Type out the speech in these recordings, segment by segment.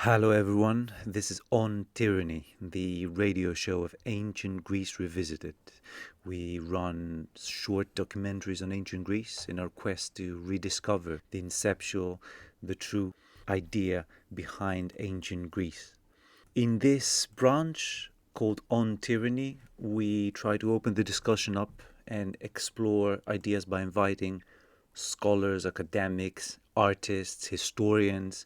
Hello, everyone. This is On Tyranny, the radio show of Ancient Greece Revisited. We run short documentaries on ancient Greece in our quest to rediscover the inceptual, the true idea behind ancient Greece. In this branch called On Tyranny, we try to open the discussion up and explore ideas by inviting scholars, academics, artists, historians,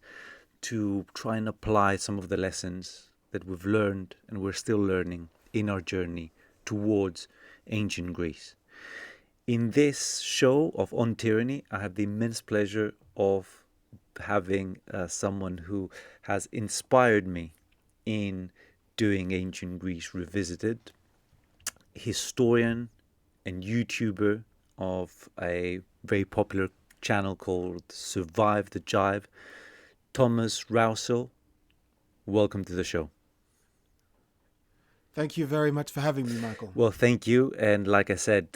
to try and apply some of the lessons that we've learned and we're still learning in our journey towards ancient Greece. In this show of On Tyranny, I have the immense pleasure of having someone who has inspired me in doing ancient Greece Revisited, historian and YouTuber of a very popular channel called Survive the Jive, Thomas Rowsell. Welcome to the show. Thank you very much for having me, Michael. Well, thank you. And like I said,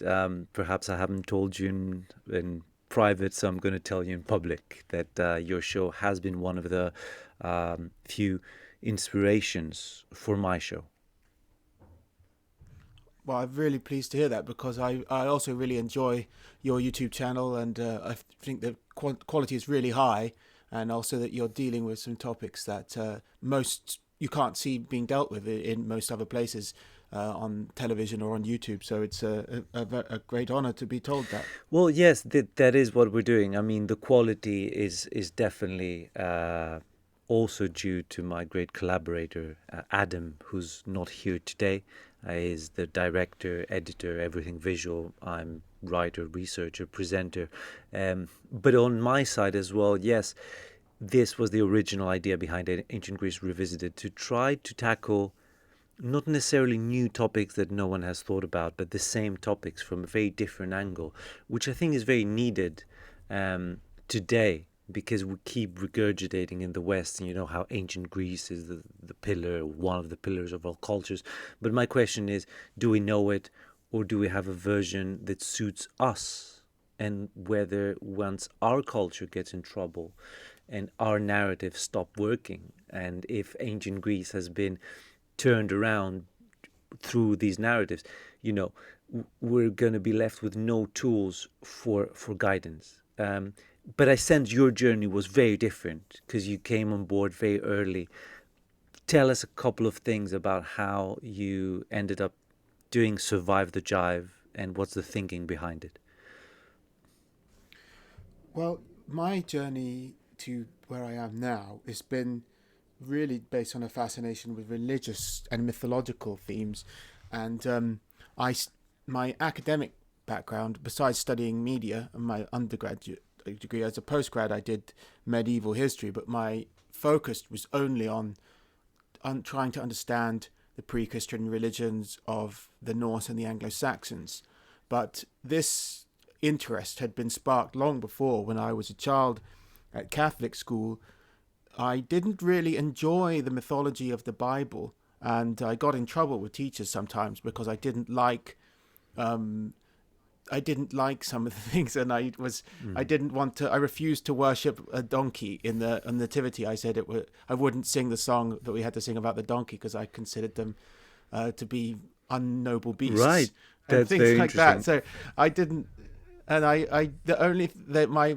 perhaps I haven't told you in private, so I'm going to tell you in public that your show has been one of the few inspirations for my show. Well, I'm really pleased to hear that because I also really enjoy your YouTube channel, and I think the quality is really high, and also that you're dealing with some topics that most you can't see being dealt with in most other places on television or on YouTube. So it's a great honor to be told that. Well, yes, that is what we're doing. I mean, the quality is definitely also due to my great collaborator, Adam, who's not here today. Is the director, editor, everything visual. I'm writer, researcher, presenter. But on my side as well, yes, this was the original idea behind Ancient Greece Revisited, to try to tackle not necessarily new topics that no one has thought about, but the same topics from a very different angle, which I think is very needed today, because we keep regurgitating in the West, and you know how ancient Greece is the pillar, one of the pillars of all cultures. But my question is, do we know it, or do we have a version that suits us? And whether once our culture gets in trouble and our narrative stop working, and if ancient Greece has been turned around through these narratives, you know, we're going to be left with no tools for guidance. But I sense your journey was very different because you came on board very early. Tell us a couple of things about how you ended up doing Survive the Jive and what's the thinking behind it. Well, my journey to where I am now has been really based on a fascination with religious and mythological themes, and my academic background, besides studying media and my undergraduate degree, as a postgrad I did medieval history, but my focus was only on trying to understand the pre-Christian religions of the Norse and the Anglo-Saxons. But this interest had been sparked long before. When I was a child at Catholic school, I didn't really enjoy the mythology of the Bible, and I got in trouble with teachers sometimes because I didn't like some of the things, and I refused to worship a donkey in the nativity. I said I wouldn't sing the song that we had to sing about the donkey because I considered them to be unnoble beasts, Right, and that's things very like that. interesting. So I didn't, and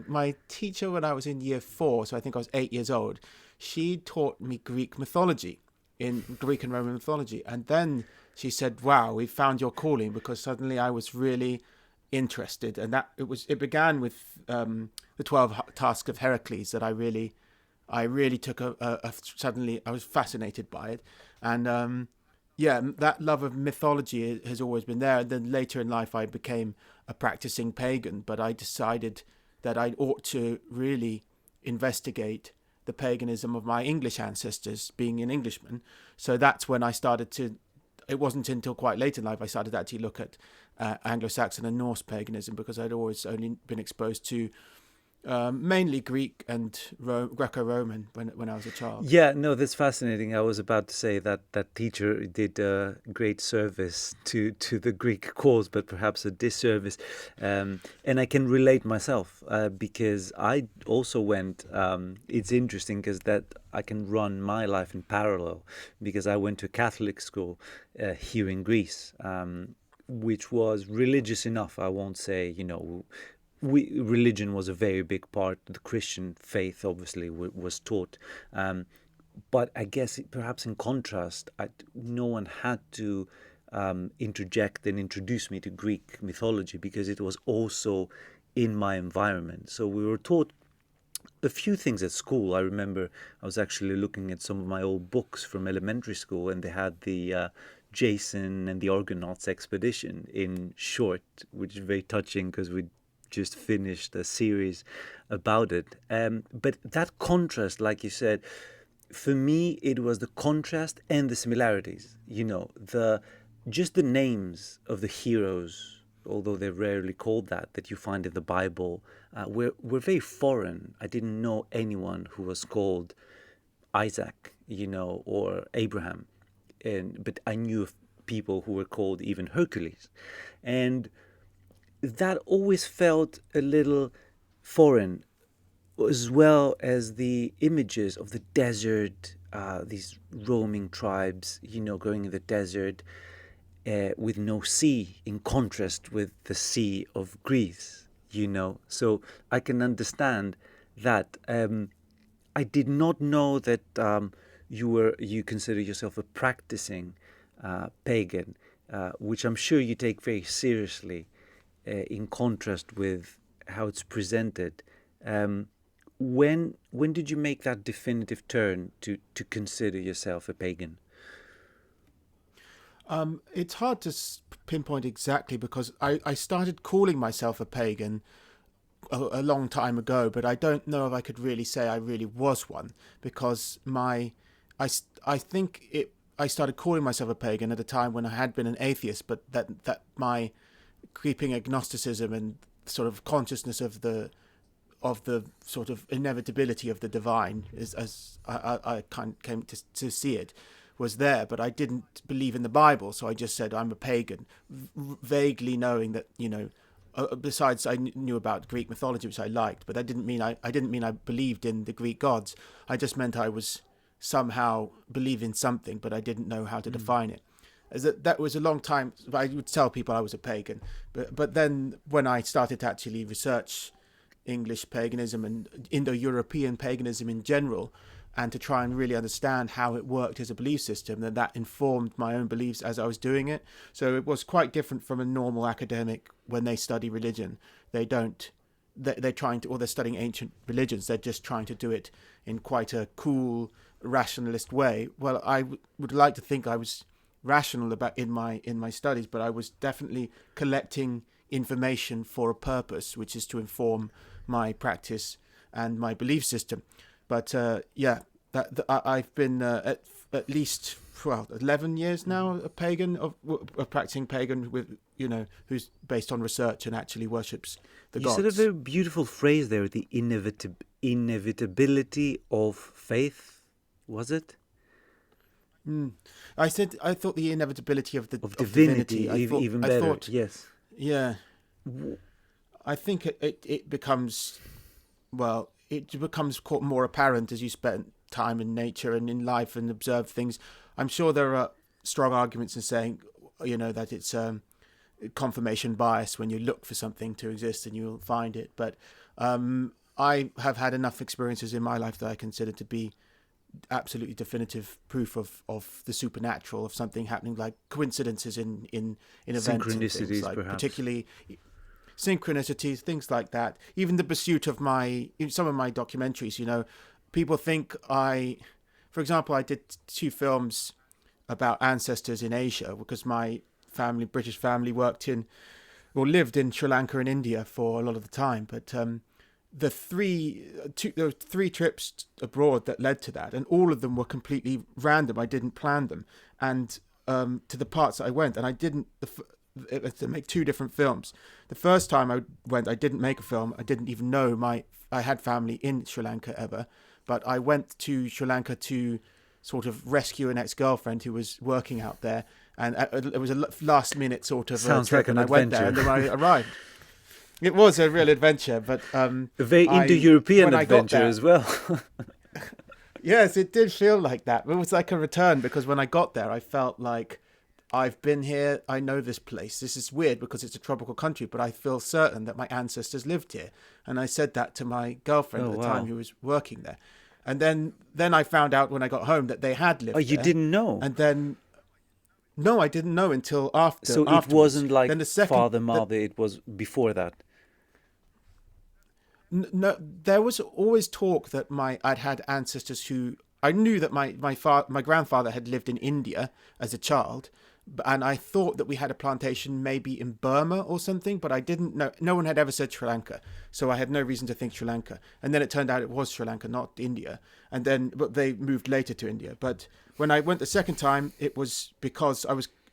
my teacher when I was in year 4, so I think I was 8 years old, she taught me Greek mythology, in Greek and Roman mythology, and then she said, "Wow, we found your calling," because suddenly I was really interested, and it began with the 12 tasks of Hierarchies that I really took suddenly I was fascinated by it, and that love of mythology has always been there. And then later in life I became a practicing pagan, but I decided that I ought to really investigate the paganism of my English ancestors, being an Englishman. So that's when I started to, it wasn't until quite late in life I started to actually look at Anglo-Saxon and Norse paganism, because I'd always only been exposed to Mainly Greek and Greco-Roman when I was a child. Yeah, no, that's fascinating. I was about to say that that teacher did a great service to the Greek cause, but perhaps a disservice. And I can relate myself because I also went. It's interesting because that I can run my life in parallel because I went to a Catholic school here in Greece. Which was religious enough. I won't say, religion was a very big part. The Christian faith obviously was taught, but I guess perhaps in contrast, no one had to interject and introduce me to Greek mythology because it was also in my environment. So we were taught a few things at school. I remember I was actually looking at some of my old books from elementary school, and they had the Jason and the Argonauts expedition in short, which is very touching because we just finished a series about it. But that contrast, like you said, for me, it was the contrast and the similarities. The just the names of the heroes, although they're rarely called that you find in the Bible, were very foreign. I didn't know anyone who was called Isaac, or Abraham, but I knew of people who were called even Hercules, and that always felt a little foreign, as well as the images of the desert, these roaming tribes, going in the desert with no sea, in contrast with the sea of Greece, So I can understand that. I did not know that you consider yourself a practicing pagan, which I'm sure you take very seriously, in contrast with how it's presented. When did you make that definitive turn to consider yourself a pagan? It's hard to pinpoint exactly because I started calling myself a pagan a long time ago, but I don't know if I could really say I really was one because I think I started calling myself a pagan at a time when I had been an atheist, but that my creeping agnosticism and sort of consciousness of the sort of inevitability of the divine, as I kind of came to see it, was there. But I didn't believe in the Bible, so I just said I'm a pagan, vaguely knowing that besides I knew about Greek mythology, which I liked, but that didn't mean I believed in the Greek gods. I just meant I was somehow believe in something, but I didn't know how to define it. As that was a long time. I would tell people I was a pagan, but then when I started to actually research English paganism and Indo-European paganism in general, and to try and really understand how it worked as a belief system, then that informed my own beliefs as I was doing it. So it was quite different from a normal academic when they study religion. They're trying to, or they're studying ancient religions, they're just trying to do it in quite a cool, rationalist way. Well, I would like to think I was rational about in my studies, but I was definitely collecting information for a purpose, which is to inform my practice and my belief system. But I've been at least 11 years now a pagan, a practicing pagan with who's based on research and actually worships the You gods. said a very beautiful phrase there, the inevitability of faith, was it? I thought the inevitability of Divinity, divinity. even better, yes. Yeah, I think it becomes more apparent as you spend time in nature and in life and observe things. I'm sure there are strong arguments in saying, that it's confirmation bias when you look for something to exist and you'll find it. But I have had enough experiences in my life that I consider to be absolutely definitive proof of the supernatural, of something happening, like coincidences in events and things, like perhaps. particularly synchronicities, things like that. Even the pursuit of some of my documentaries, people think for example, I did 2 films about ancestors in Asia because my British family lived in Sri Lanka and India for a lot of the time. But there were 3 trips abroad that led to that, and all of them were completely random. I didn't plan them, and to the parts that I went, and I didn't. to make 2 different films. The first time I went, I didn't make a film. I didn't even know I had family in Sri Lanka ever, but I went to Sri Lanka to sort of rescue an ex-girlfriend who was working out there, and it was a last-minute sort of Sounds trip, like an and I went there, and then I arrived. It was a real adventure, but a very Indo-European adventure as well. Yes, it did feel like that. It was like a return, because when I got there, I felt like I've been here. I know this place. This is weird because it's a tropical country, but I feel certain that my ancestors lived here. And I said that to my girlfriend at the time who was working there. And then I found out when I got home that they had lived there. Oh, you didn't know? And then, no, I didn't know until after. So afterwards. It wasn't like then the second, father, mother, it was before that? No, there was always talk that I'd had ancestors who, I knew that my grandfather had lived in India as a child, and I thought that we had a plantation maybe in Burma or something, but I didn't know. No one had ever said Sri Lanka, so I had no reason to think Sri Lanka. And then it turned out it was Sri Lanka, not India. But they moved later to India. But when I went the second time, it was because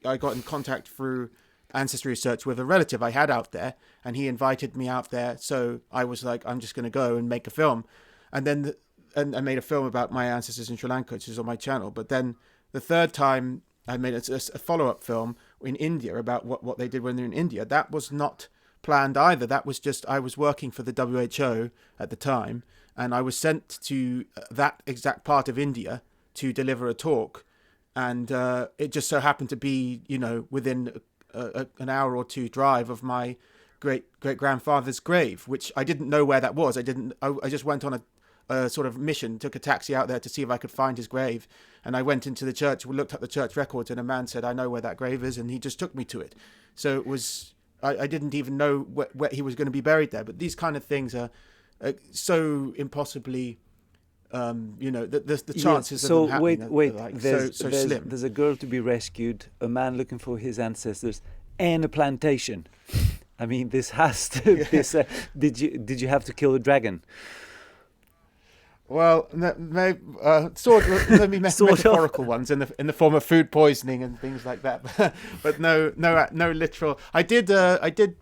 I got in contact through ancestry research with a relative I had out there, and he invited me out there. So I was like, I'm just going to go and make a film. And then and I made a film about my ancestors in Sri Lanka, which is on my channel. But then the third time I made a follow-up film in India about what they did when they're in India. That was not planned either. That was just, I was working for the WHO at the time, and I was sent to that exact part of India to deliver a talk. And it just so happened to be, within an hour or 2 drive of my great-grandfather's grave, which I didn't know where that was. I just went on a sort of mission, took a taxi out there to see if I could find his grave. And I went into the church, we looked up the church records, and a man said, I know where that grave is. And he just took me to it. So it was, I didn't even know where he was going to be buried there. But these kind of things are so impossibly, the chances of them happening are so slim. There's a girl to be rescued, a man looking for his ancestors, and a plantation. I mean, this has to. Yeah. Did you have to kill a dragon? Well, maybe metaphorical ones in the form of food poisoning and things like that, but no literal. I did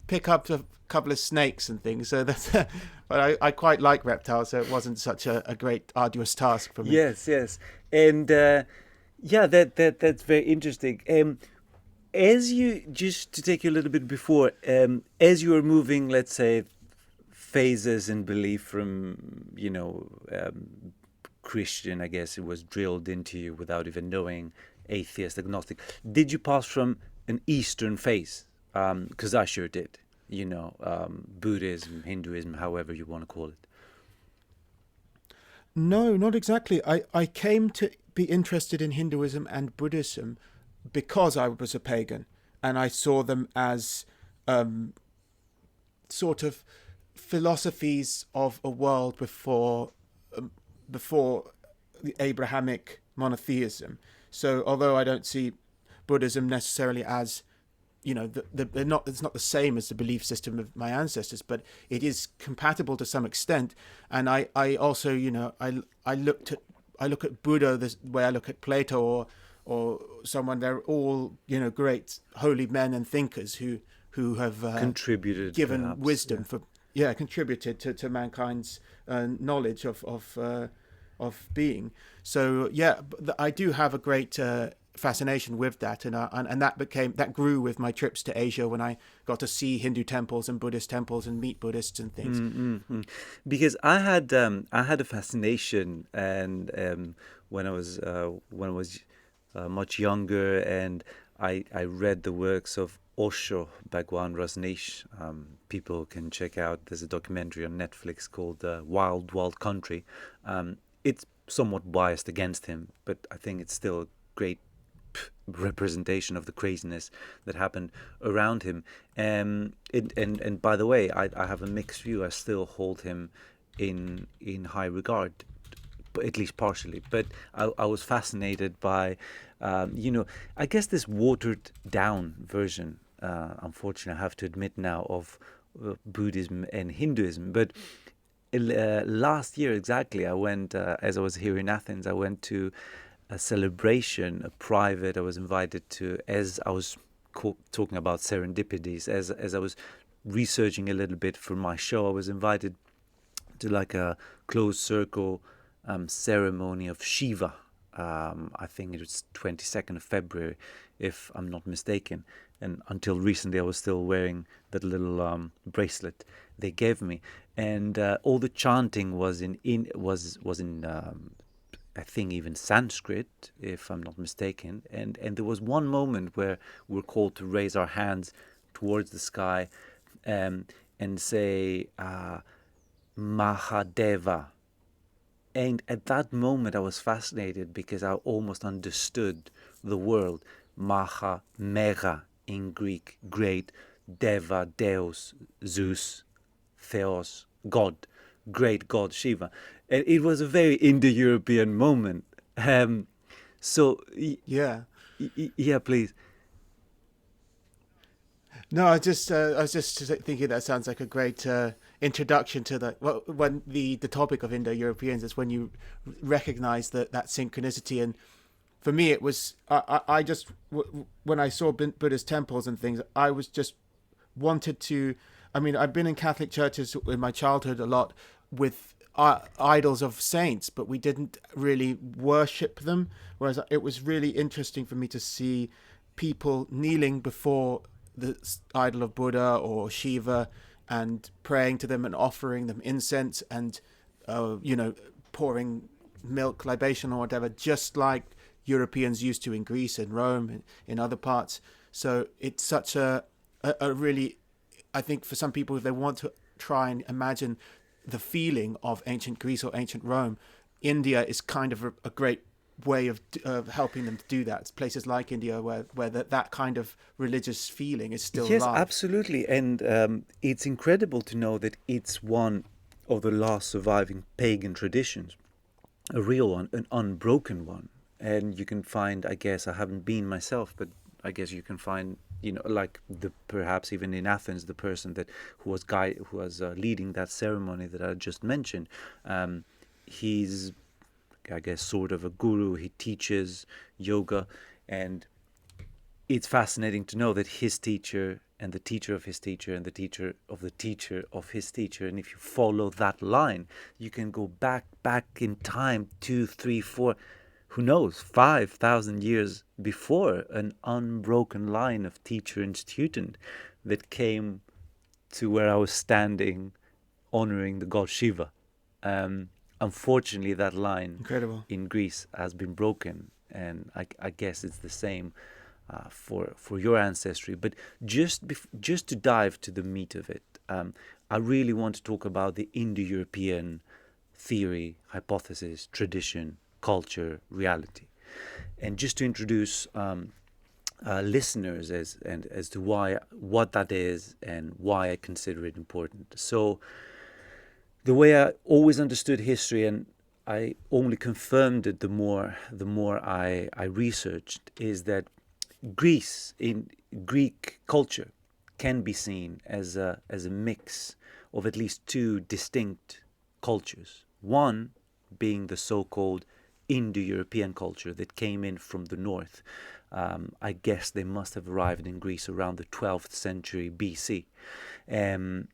pick up a couple of snakes and things, so that's. But I quite like reptiles, so it wasn't such a great arduous task for me. Yes, and that's very interesting. As you, just to take you a little bit before, as you were moving, let's say, phases in belief from, Christian, I guess it was drilled into you without even knowing, atheist, agnostic. Did you pass from an Eastern phase? Because I sure did, Buddhism, Hinduism, however you want to call it. No, not exactly. I came to be interested in Hinduism and Buddhism because I was a pagan, and I saw them as sort of philosophies of a world before the Abrahamic monotheism. So although I don't see Buddhism necessarily as, it's not the same as the belief system of my ancestors, but it is compatible to some extent. And I also, I look at Buddha the way I look at Plato or someone. They're all, great holy men and thinkers who have contributed, given perhaps, wisdom contributed to mankind's knowledge of being. So I do have a great fascination with that, and that grew with my trips to Asia when I got to see Hindu temples and Buddhist temples and meet Buddhists and things. Mm-hmm. Because I had a fascination, and when I was much younger, and I read the works of Osho, Bhagwan Rajneesh. People can check out, there's a documentary on Netflix called Wild Wild Country. It's somewhat biased against him, but I think it's still a great representation of the craziness that happened around him. And by the way, I have a mixed view. I still hold him in high regard, at least partially. But I was fascinated by, I guess this watered down version, unfortunately I have to admit now, of Buddhism and Hinduism. But last year exactly, I went, as I was here in Athens, I went to a celebration, I was invited to, as I was talking about serendipities. As I was researching a little bit for my show, I was invited to like a closed circle ceremony of Shiva. I think it was 22nd of February, if I'm not mistaken. And until recently, I was still wearing that little bracelet they gave me, and all the chanting was in I think even Sanskrit, if I'm not mistaken. And there was one moment where we're called to raise our hands towards the sky, and say Mahadeva. And at that moment, I was fascinated because I almost understood the word Maha, Mega in Greek, great, Deva, Deus, Zeus, Theos, God, great God Shiva. And it was a very Indo-European moment. So, Yeah. yeah, please. No, I was just thinking that sounds like a great introduction to when the topic of Indo-Europeans is when you recognize that synchronicity. And for me, it was I just when I saw Buddha's temples and things, I was just wanted to. I mean, I've been in Catholic churches in my childhood a lot with idols of saints, but we didn't really worship them. Whereas it was really interesting for me to see people kneeling before the idol of Buddha or Shiva and praying to them and offering them incense and pouring milk libation or whatever, just like Europeans used to in Greece and Rome and in other parts. So it's such a really, I think for some people, if they want to try and imagine the feeling of ancient Greece or ancient Rome, India is kind of a great way of helping them to do that. It's places like India where that kind of religious feeling is still Yes, alive. absolutely. And it's incredible to know that it's one of the last surviving pagan traditions, a real one, an unbroken one. And you can find, I guess, I haven't been myself, but I guess you can find, like perhaps even in Athens, the person who was leading that ceremony that I just mentioned. He's, I guess, sort of a guru. He teaches yoga, and it's fascinating to know that his teacher and the teacher of his teacher and the teacher of the teacher of his teacher, and if you follow that line, you can go back in time 2, 3, 4, who knows, 5,000 years before, an unbroken line of teacher and student that came to where I was standing honoring the god Shiva. Unfortunately, that line Incredible. in Greece has been broken, and I guess it's the same for your ancestry. But just to dive to the meat of it, I really want to talk about the Indo-European theory, hypothesis, tradition, culture, reality, and just to introduce listeners as to what that is and why I consider it important. So, the way I always understood history, and I only confirmed it the more I researched, is that Greece, in Greek culture, can be seen as a mix of at least two distinct cultures. One being the so-called Indo-European culture that came in from the north. I guess they must have arrived in Greece around the 12th century BC. And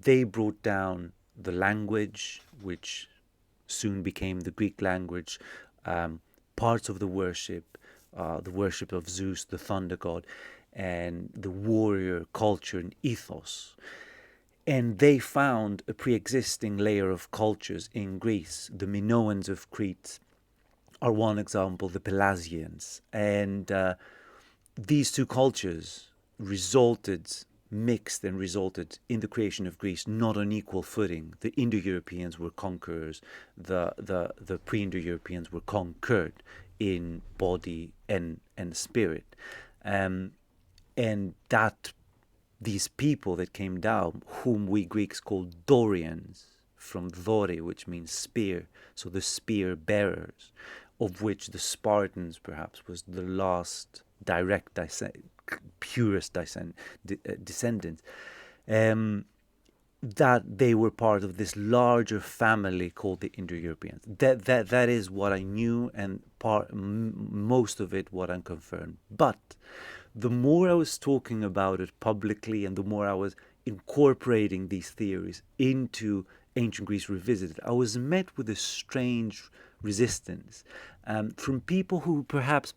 they brought down the language, which soon became the Greek language, parts of the worship of Zeus, the thunder god, and the warrior culture and ethos. And they found a pre-existing layer of cultures in Greece. The Minoans of Crete are one example, the Pelasgians. And these two cultures mixed and resulted in the creation of Greece, not on equal footing. The Indo-Europeans were conquerors, the pre-Indo-Europeans were conquered in body and spirit. And that these people that came down, whom we Greeks call Dorians, from Dore, which means spear, so the spear bearers, of which the Spartans perhaps was the last direct purest descendants, that they were part of this larger family called the Indo-Europeans. That is what I knew, and most of it what I'm confirmed. But the more I was talking about it publicly and the more I was incorporating these theories into Ancient Greece Revisited, I was met with a strange resistance from people who perhaps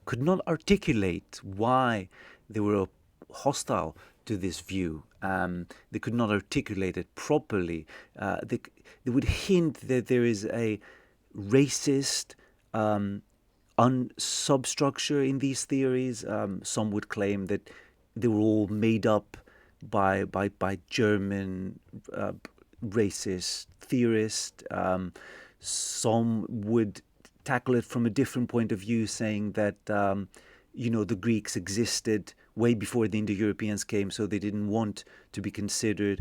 could not articulate why they were hostile to this view. They could not articulate it properly. They would hint that there is a racist substructure in these theories. Some would claim that they were all made up by German racist theorists. Some would tackle it from a different point of view, saying that the Greeks existed way before the Indo-Europeans came, so they didn't want to consider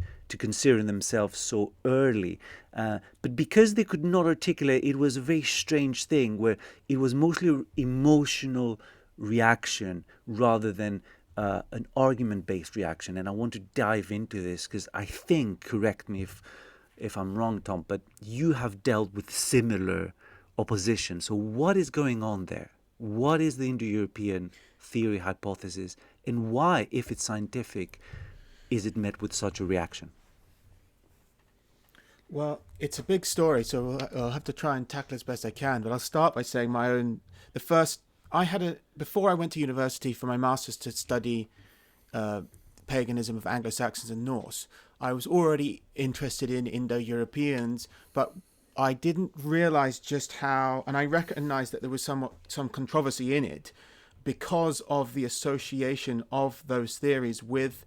themselves so early. But because they could not articulate, it was a very strange thing where it was mostly emotional reaction rather than an argument-based reaction. And I want to dive into this because I think, correct me if I'm wrong, Tom, but you have dealt with similar opposition. So what is going on there? What is the Indo-European theory hypothesis, and why, if it's scientific, is it met with such a reaction? Well, it's a big story, so I'll have to try and tackle it as best I can. But I'll start by saying before I went to university for my master's to study paganism of Anglo-Saxons and Norse, I was already interested in Indo-Europeans, but I didn't realize just how, and I recognized that there was some controversy in it because of the association of those theories with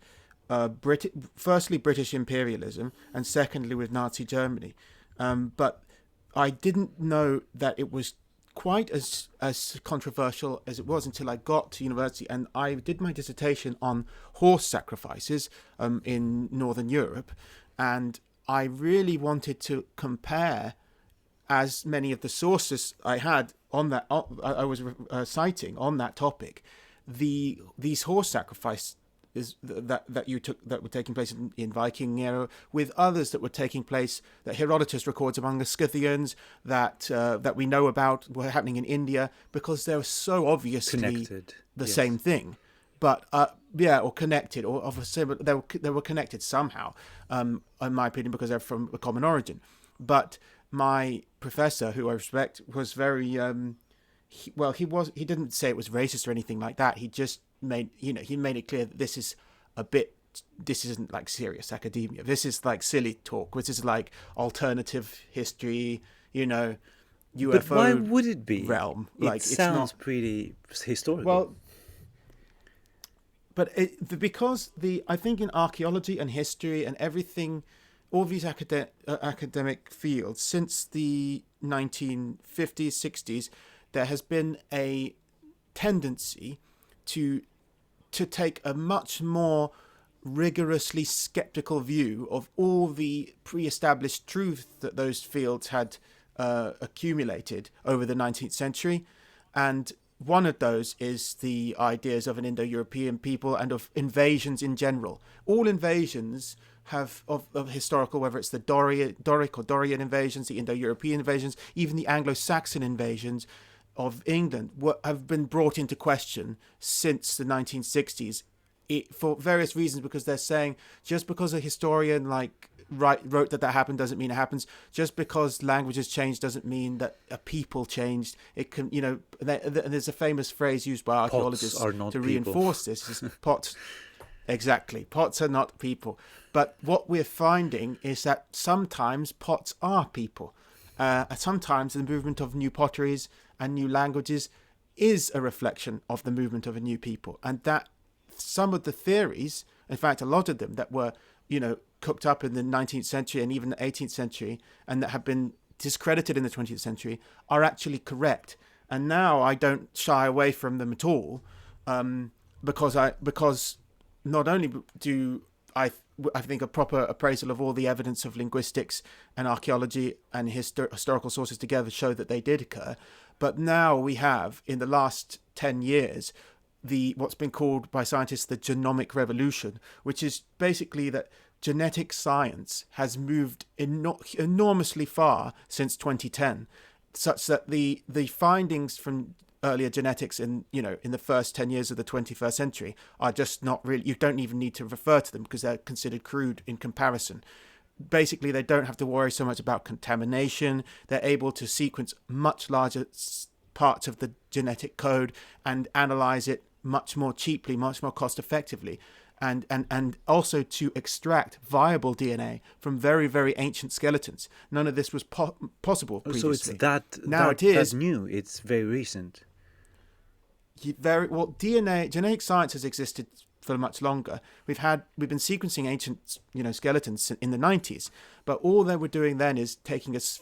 firstly British imperialism and secondly with Nazi Germany. But I didn't know that it was quite as controversial as it was until I got to university, and I did my dissertation on horse sacrifices in Northern Europe, and I really wanted to compare as many of the sources I had on that I was citing on that topic, these horse sacrifices that were taking place in Viking era with others that were taking place that Herodotus records among the Scythians that we know about were happening in India, because they're so obviously Connected. the Yes. same thing. But or connected, or of a similar, they were connected somehow, in my opinion, because they're from a common origin. But my professor, who I respect, was very he didn't say it was racist or anything like that. He just made it clear that this isn't like serious academia. This is like silly talk. This is like alternative history, UFO. But why would it be? Realm? It sounds pretty historical. Well, but because I think in archaeology and history and everything, all these academic fields, since the 1950s, 60s, there has been a tendency to take a much more rigorously skeptical view of all the pre-established truth that those fields had accumulated over the 19th century. And one of those is the ideas of an Indo-European people and of invasions in general. All invasions have of historical, whether it's the Doric or Dorian invasions, the Indo-European invasions, even the Anglo-Saxon invasions of England, have been brought into question since the 1960s for various reasons, because they're saying just because a historian wrote that happened doesn't mean it happens. Just because languages changed doesn't mean that a people changed. It can, there's a famous phrase used by archaeologists to reinforce this. Is pots. Exactly. Pots are not people. But what we're finding is that sometimes pots are people. Sometimes the movement of new potteries and new languages is a reflection of the movement of a new people. And that some of the theories, in fact, a lot of them that were, cooked up in the 19th century and even the 18th century, and that have been discredited in the 20th century, are actually correct. And now I don't shy away from them at all, because not only do I think a proper appraisal of all the evidence of linguistics and archaeology and historical sources together show that they did occur, but now we have, in the last 10 years, what's been called by scientists the Genomic Revolution, which is basically that genetic science has moved enormously far since 2010, such that the findings from earlier genetics in the first 10 years of the 21st century are just not really, you don't even need to refer to them because they're considered crude in comparison. Basically, they don't have to worry so much about contamination. They're able to sequence much larger parts of the genetic code and analyze it much more cheaply, much more cost effectively, and also to extract viable DNA from very, very ancient skeletons. None of this was possible previously. So it's that now that, it is that new. It's very recent. very well. Genetic science has existed for much longer. We've been sequencing ancient skeletons in the 90s, but all they were doing then is taking it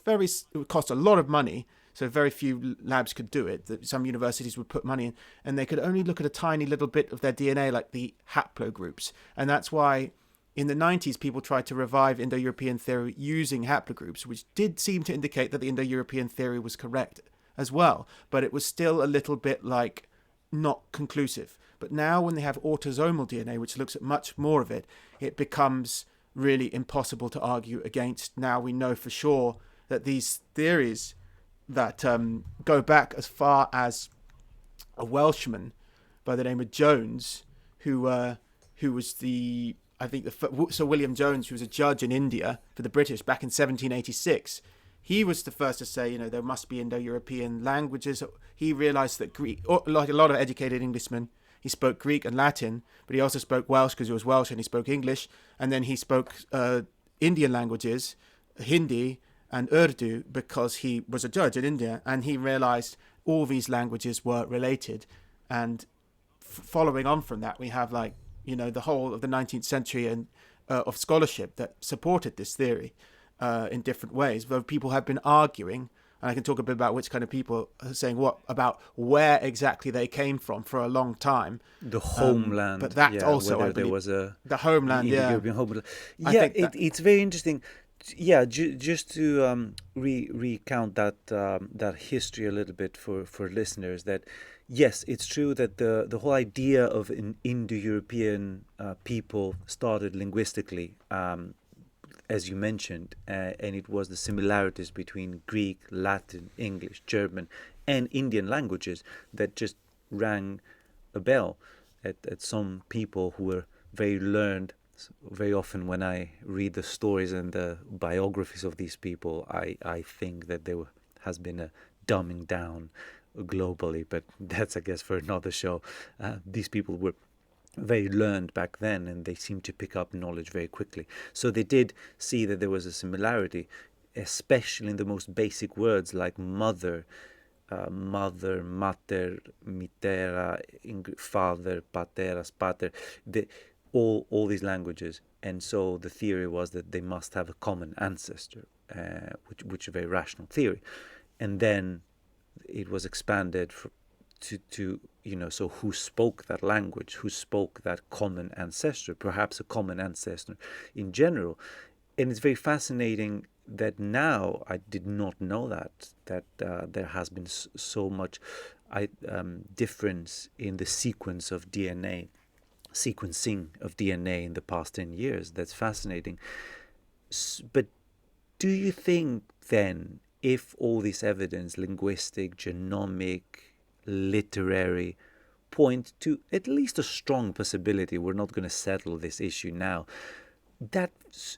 would cost a lot of money, so very few labs could do it. Some universities would put money in, and they could only look at a tiny little bit of their DNA, like the haplogroups. And that's why in the 90s people tried to revive Indo-European theory using haplogroups, which did seem to indicate that the Indo-European theory was correct as well, but it was still a little bit like not conclusive. But now when they have autosomal DNA, which looks at much more of it, it becomes really impossible to argue against. Now we know for sure that these theories that go back as far as a Welshman by the name of Jones, who was Sir William Jones, who was a judge in India for the British back in 1786. He was the first to say, there must be Indo-European languages. He realized that Greek, like a lot of educated Englishmen, he spoke Greek and Latin, but he also spoke Welsh because he was Welsh, and he spoke English. And then he spoke Indian languages, Hindi and Urdu, because he was a judge in India. And he realized all these languages were related. And following on from that, we have the whole of the 19th century and of scholarship that supported this theory in different ways. Though people have been arguing, and I can talk a bit about which kind of people are saying what about where exactly they came from for a long time. The homeland, but that also, I believe, there was the homeland, European homeland. It's very interesting. Yeah, just to recount that history a little bit for listeners. That yes, it's true that the whole idea of an Indo-European people started linguistically. As you mentioned, and it was the similarities between Greek, Latin, English, German, and Indian languages that just rang a bell at some people who were very learned. Very often when I read the stories and the biographies of these people, I think that there has been a dumbing down globally, but that's, I guess, for another show. These people were very learned back then, and they seemed to pick up knowledge very quickly. So they did see that there was a similarity, especially in the most basic words like mother, mater, mitera, father, pateras, pater, all these languages. And so the theory was that they must have a common ancestor, which is a very rational theory. And then it was expanded to so who spoke that language, who spoke that common ancestor, perhaps a common ancestor in general. And it's very fascinating that now I did not know that there has been so much difference in the sequencing of DNA in the past 10 years. That's fascinating. But do you think then, if all this evidence, linguistic, genomic, literary, point to at least a strong possibility, we're not going to settle this issue now, that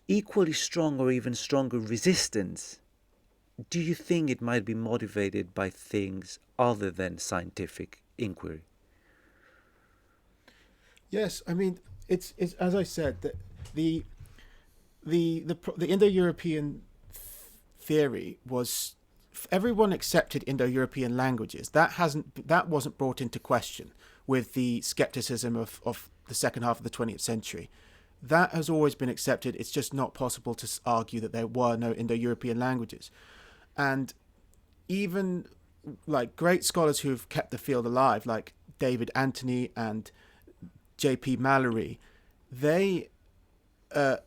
equally strong or even stronger resistance, do you think it might be motivated by things other than scientific inquiry? Yes, I mean it's as I said, that the Indo-European theory was, everyone accepted Indo-European languages. That wasn't brought into question with the skepticism of the second half of the 20th century. That has always been accepted. It's just not possible to argue that there were no Indo-European languages. And even like great scholars who've kept the field alive, like David Anthony and J.P. Mallory, they and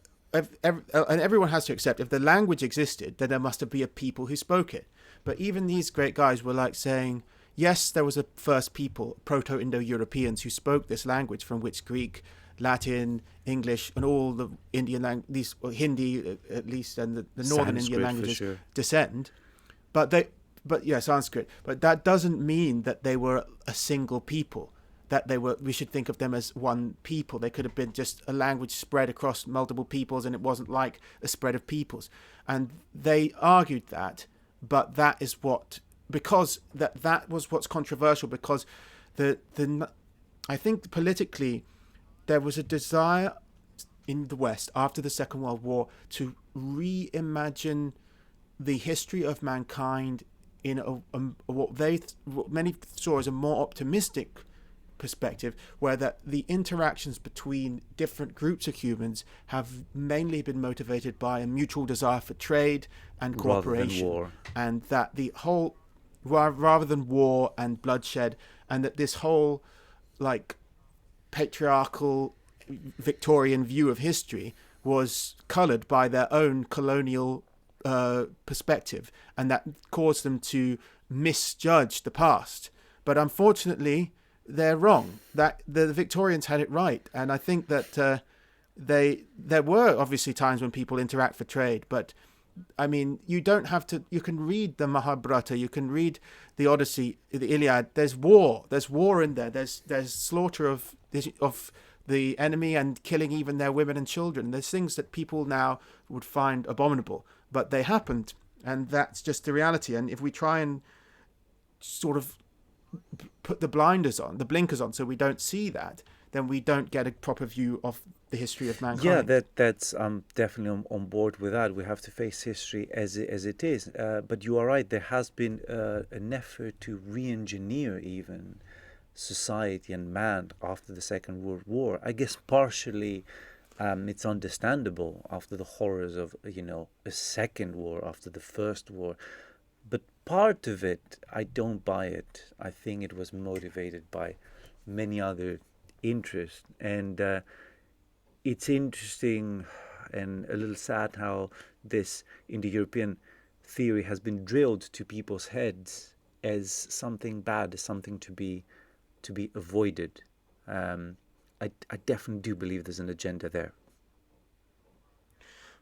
everyone has to accept, if the language existed, then there must be a people who spoke it. But even these great guys were like saying, yes, there was a first people, Proto-Indo-Europeans, who spoke this language from which Greek, Latin, English, and all the Indian languages, Hindi at least, and the northern Sanskrit, Indian languages sure, descend. But but yeah, Sanskrit. But that doesn't mean that they were a single people. That they were. We should think of them as one people. They could have been just a language spread across multiple peoples, and it wasn't like a spread of peoples. And they argued that, but that is what, because that was what's controversial, because the I think politically there was a desire in the West after the Second World War to reimagine the history of mankind in what many saw as a more optimistic perspective, where that the interactions between different groups of humans have mainly been motivated by a mutual desire for trade and cooperation, rather than war. and that the whole rather than war and bloodshed, and that this whole like patriarchal Victorian view of history was coloured by their own colonial perspective, and that caused them to misjudge the past. But unfortunately, they're wrong. That the Victorians had it right, and I think that there were obviously times when people interact for trade, but I mean, you don't have to. You can read the Mahabharata, you can read the Odyssey, the Iliad. There's war. There's war in there. There's slaughter of the enemy and killing even their women and children. There's things that people now would find abominable, but they happened, and that's just the reality. And if we try and sort of put the blinkers on, so we don't see that, then we don't get a proper view of the history of mankind. Yeah, that's definitely on board with that. We have to face history as it is. But you are right. There has been an effort to re-engineer even society and man after the Second World War. I guess partially it's understandable after the horrors of a second war after the first war. But part of it, I don't buy it. I think it was motivated by many other interests, and it's interesting and a little sad how this Indo-European theory has been drilled to people's heads as something bad, as something to be avoided. I definitely do believe there's an agenda there.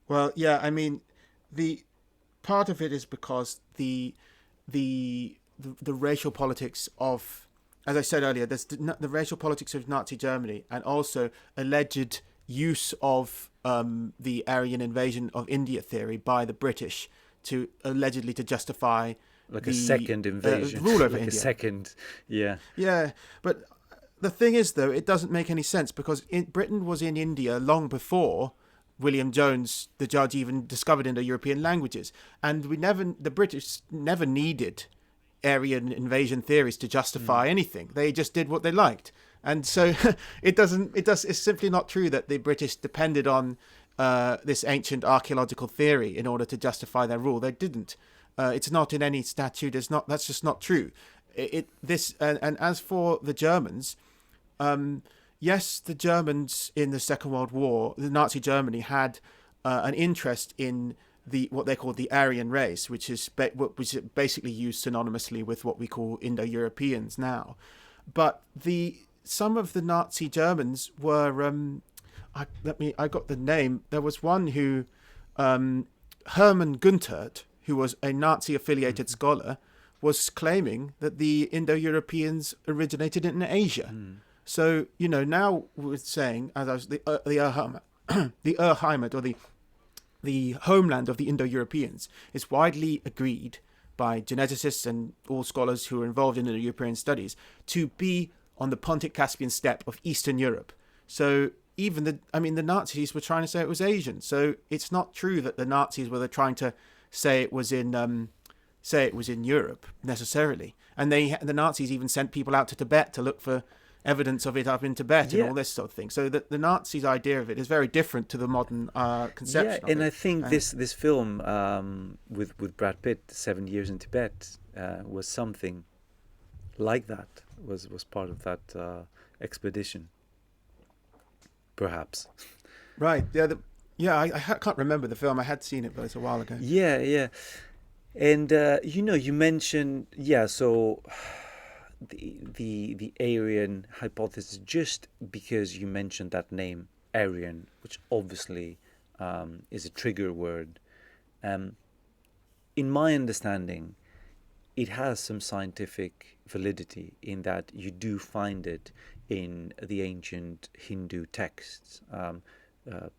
Well, yeah, I mean, the part of it is because the racial politics of, as I said earlier, there's the racial politics of Nazi Germany, and also alleged use of the Aryan invasion of India theory by the British to allegedly to justify like a second invasion, rule over like India. A second, yeah. Yeah, but the thing is, though, it doesn't make any sense, because Britain was in India long before William Jones, the judge, even discovered Indo-European languages, and the British never needed Aryan invasion theories to justify anything. They just did what they liked, and so it's simply not true that the British depended on this ancient archaeological theory in order to justify their rule. They didn't. It's not in any statute. That's just not true. And as for the Germans, yes, the Germans in the Second World War, the Nazi Germany had an interest in what they call the Aryan race, which is basically used synonymously with what we call Indo-Europeans now. But some of the Nazi Germans were I got the name. There was one who Hermann Guntert, who was a Nazi-affiliated scholar, was claiming that the Indo-Europeans originated in Asia. So, now we're saying, as I was, the Heimat, or the homeland of the Indo-Europeans, is widely agreed by geneticists and all scholars who are involved in Indo-European studies to be on the Pontic-Caspian steppe of Eastern Europe. So even the Nazis were trying to say it was Asian. So it's not true that the Nazis were trying to say it was in Europe necessarily. And the Nazis even sent people out to Tibet to look for evidence of it up in Tibet and all this sort of thing. So the Nazis' idea of it is very different to the modern conception. Yeah, and I think this film with Brad Pitt, 7 Years in Tibet, was something like that. Was part of that expedition, perhaps. Right. Yeah. I can't remember the film. I had seen it, but it's a while ago. Yeah. And you mentioned so the Aryan hypothesis, just because you mentioned that name Aryan, which obviously is a trigger word. In my understanding, it has some scientific validity in that you do find it in the ancient Hindu texts.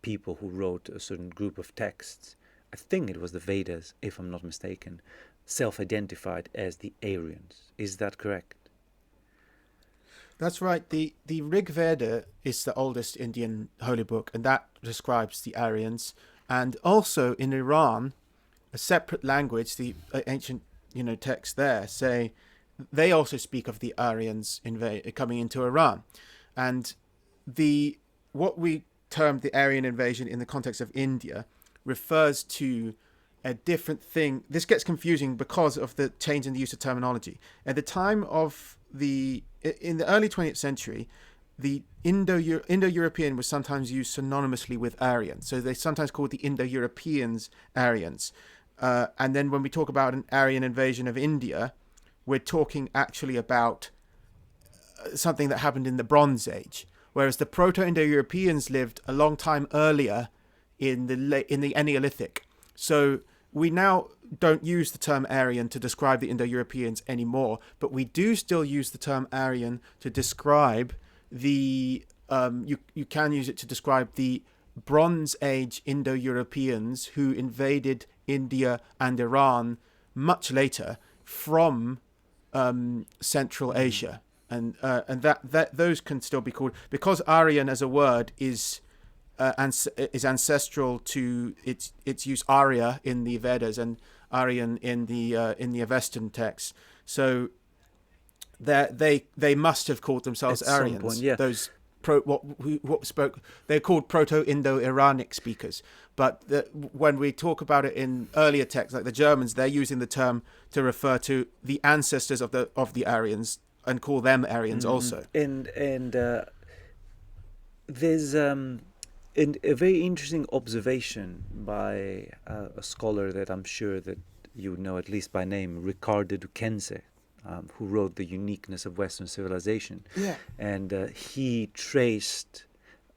People who wrote a certain group of texts, I think it was the Vedas, if I'm not mistaken, self-identified as the Aryans. Is that correct? That's right. The Rig Veda is the oldest Indian holy book, and that describes the Aryans. And also in Iran, a separate language, the ancient texts there say they also speak of the Aryans coming into Iran, and what we term the Aryan invasion in the context of India refers to a different thing. This gets confusing because of the change in the use of terminology. At the time of in the early 20th century, the Indo-European was sometimes used synonymously with Aryan. So they sometimes called the Indo-Europeans Aryans. And then when we talk about an Aryan invasion of India, we're talking actually about something that happened in the Bronze Age, whereas the Proto-Indo-Europeans lived a long time earlier in the Neolithic. So we now don't use the term Aryan to describe the Indo-Europeans anymore, but we do still use the term Aryan to describe the you can use it to describe the Bronze Age Indo-Europeans who invaded India and Iran much later from Central Asia, and that those can still be called, because Aryan as a word is ancestral to its use, Arya in the Vedas and Aryan in the Avestan texts. So they must have called themselves At Aryans. some point, yeah. Those they're called Proto-Indo-Iranic speakers. But when we talk about it in earlier texts, like the Germans, they're using the term to refer to the ancestors of the Aryans and call them Aryans also. And there's a very interesting observation by a scholar that I'm sure that you know at least by name, Riccardo Duquesne, who wrote The Uniqueness of Western Civilization. Yeah. And he traced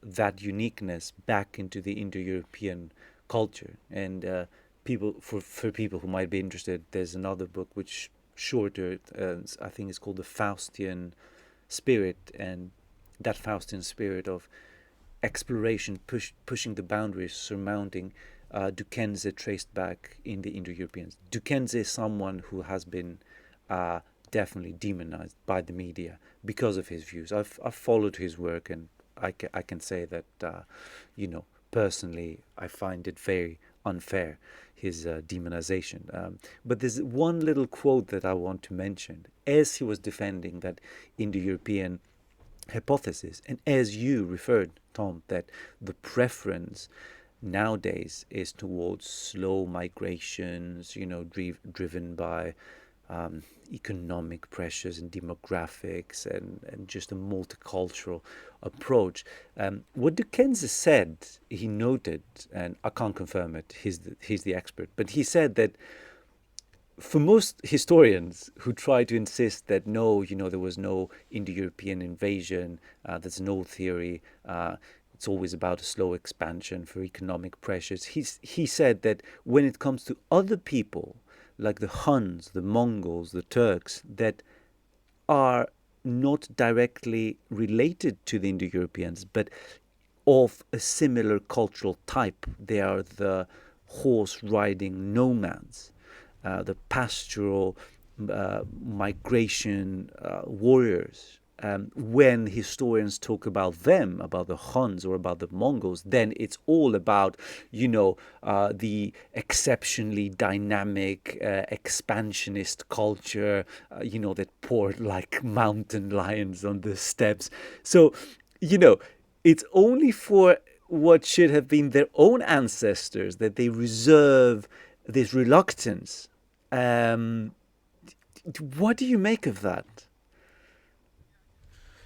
that uniqueness back into the Indo-European culture. And for people who might be interested, there's another book which shorter, I think it's called The Faustian Spirit, and that Faustian spirit of exploration, pushing the boundaries, surmounting Duquesne traced back in the Indo-Europeans. Duquesne is someone who has been definitely demonized by the media because of his views. I've followed his work, and I can say that personally I find it very unfair, his demonization. But there's one little quote that I want to mention as he was defending that Indo-European hypothesis, and as you referred, Tom, that the preference nowadays is towards slow migrations, driven by economic pressures and demographics and just a multicultural approach. What Duquesne said, he noted, and I can't confirm it, he's the expert, but he said that for most historians who try to insist that no, there was no Indo-European invasion, that's an old theory, it's always about a slow expansion for economic pressures, he said that when it comes to other people, like the Huns, the Mongols, the Turks, that are not directly related to the Indo-Europeans, but of a similar cultural type. They are the horse-riding nomads, the pastoral migration warriors. When historians talk about them, about the Huns or about the Mongols, then it's all about, the exceptionally dynamic, expansionist culture, that poured like mountain lions on the steppes. So, it's only for what should have been their own ancestors that they reserve this reluctance. What do you make of that?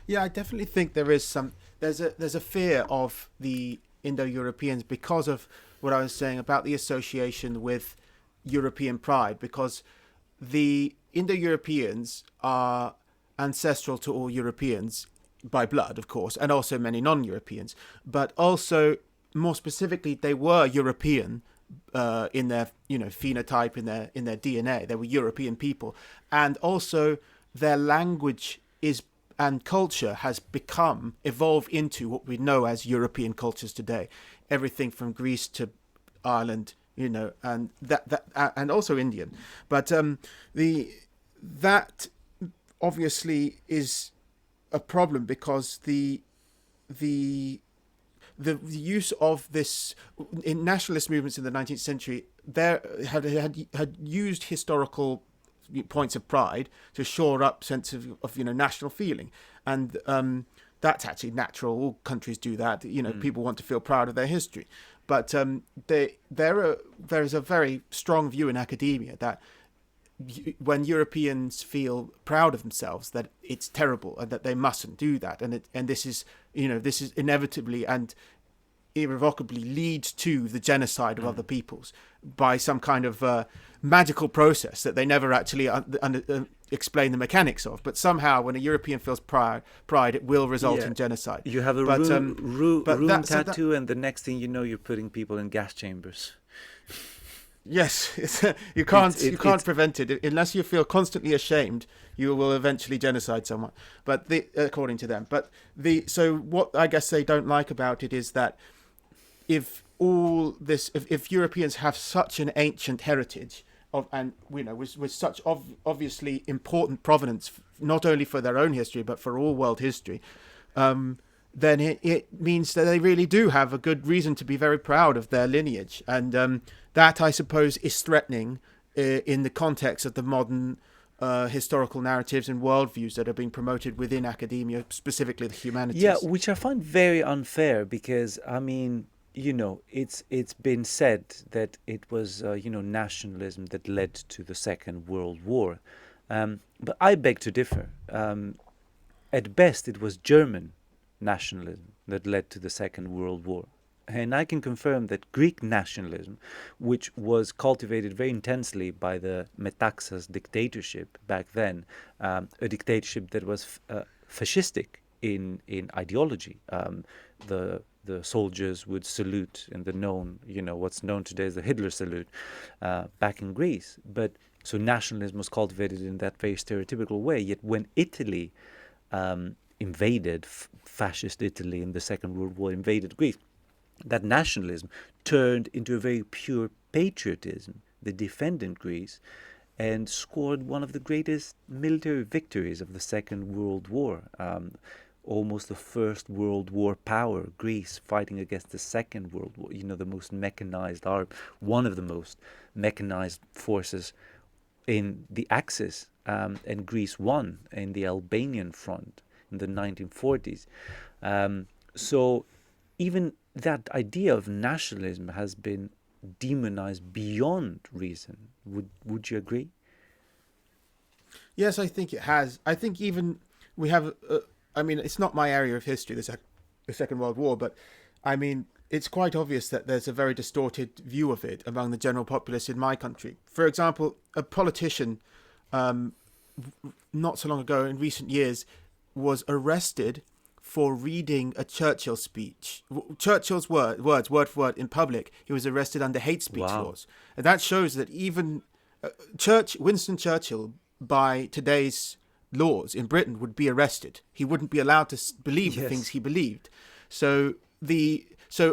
Yeah, I definitely think there's a fear of the Indo-Europeans because of what I was saying about the association with European pride, because the Indo-Europeans are ancestral to all Europeans by blood, of course, and also many non-Europeans, but also more specifically they were European in their phenotype, in their DNA. They were European people, and also their language and culture has evolved into what we know as European cultures today. Everything from Greece to Ireland, and and also Indian. But that obviously is a problem, because the use of this in nationalist movements in the 19th century, there had used historical points of pride to shore up sense of national feeling, and that's actually natural. All countries do that. People want to feel proud of their history, but there is a very strong view in academia that when Europeans feel proud of themselves, that it's terrible and that they mustn't do that, and this is inevitably and irrevocably leads to the genocide of other peoples by some kind of magical process that they never actually explain the mechanics of. But somehow, when a European feels pride, it will result in genocide. You have a rune tattoo, and the next thing you know, you're putting people in gas chambers. Yes, you can't prevent it unless you feel constantly ashamed. You will eventually genocide someone, but according to them. So what I guess they don't like about it is that if Europeans have such an ancient heritage with such obviously important provenance, not only for their own history but for all world history, then it means that they really do have a good reason to be very proud of their lineage, and that, I suppose, is threatening in the context of the modern historical narratives and worldviews that are being promoted within academia, specifically the humanities. Yeah, which I find very unfair, because it's been said that it was nationalism that led to the Second World War, but I beg to differ. At best, it was German nationalism that led to the Second World War. And I can confirm that Greek nationalism, which was cultivated very intensely by the Metaxas dictatorship back then, a dictatorship that was fascistic in ideology. The soldiers would salute in the what's known today as the Hitler salute back in Greece. But so nationalism was cultivated in that very stereotypical way. Yet when Italy invaded, fascist Italy in the Second World War invaded Greece, that nationalism turned into a very pure patriotism that defended Greece and scored one of the greatest military victories of the Second World War. Almost the first World War power, Greece fighting against the Second World War, the most mechanized one of the most mechanized forces in the Axis, and Greece won in the Albanian front in the 1940s. So even that idea of nationalism has been demonized beyond reason. Would you agree? Yes, I think it has. I think even we have. It's not my area of history, the Second World War, but it's quite obvious that there's a very distorted view of it among the general populace in my country. For example, a politician not so long ago, in recent years, was arrested for reading a Churchill speech. Churchill's words, word for word, in public. He was arrested under hate speech laws. And that shows that even Winston Churchill, by today's laws in Britain, would be arrested. He wouldn't be allowed to believe the things he believed. So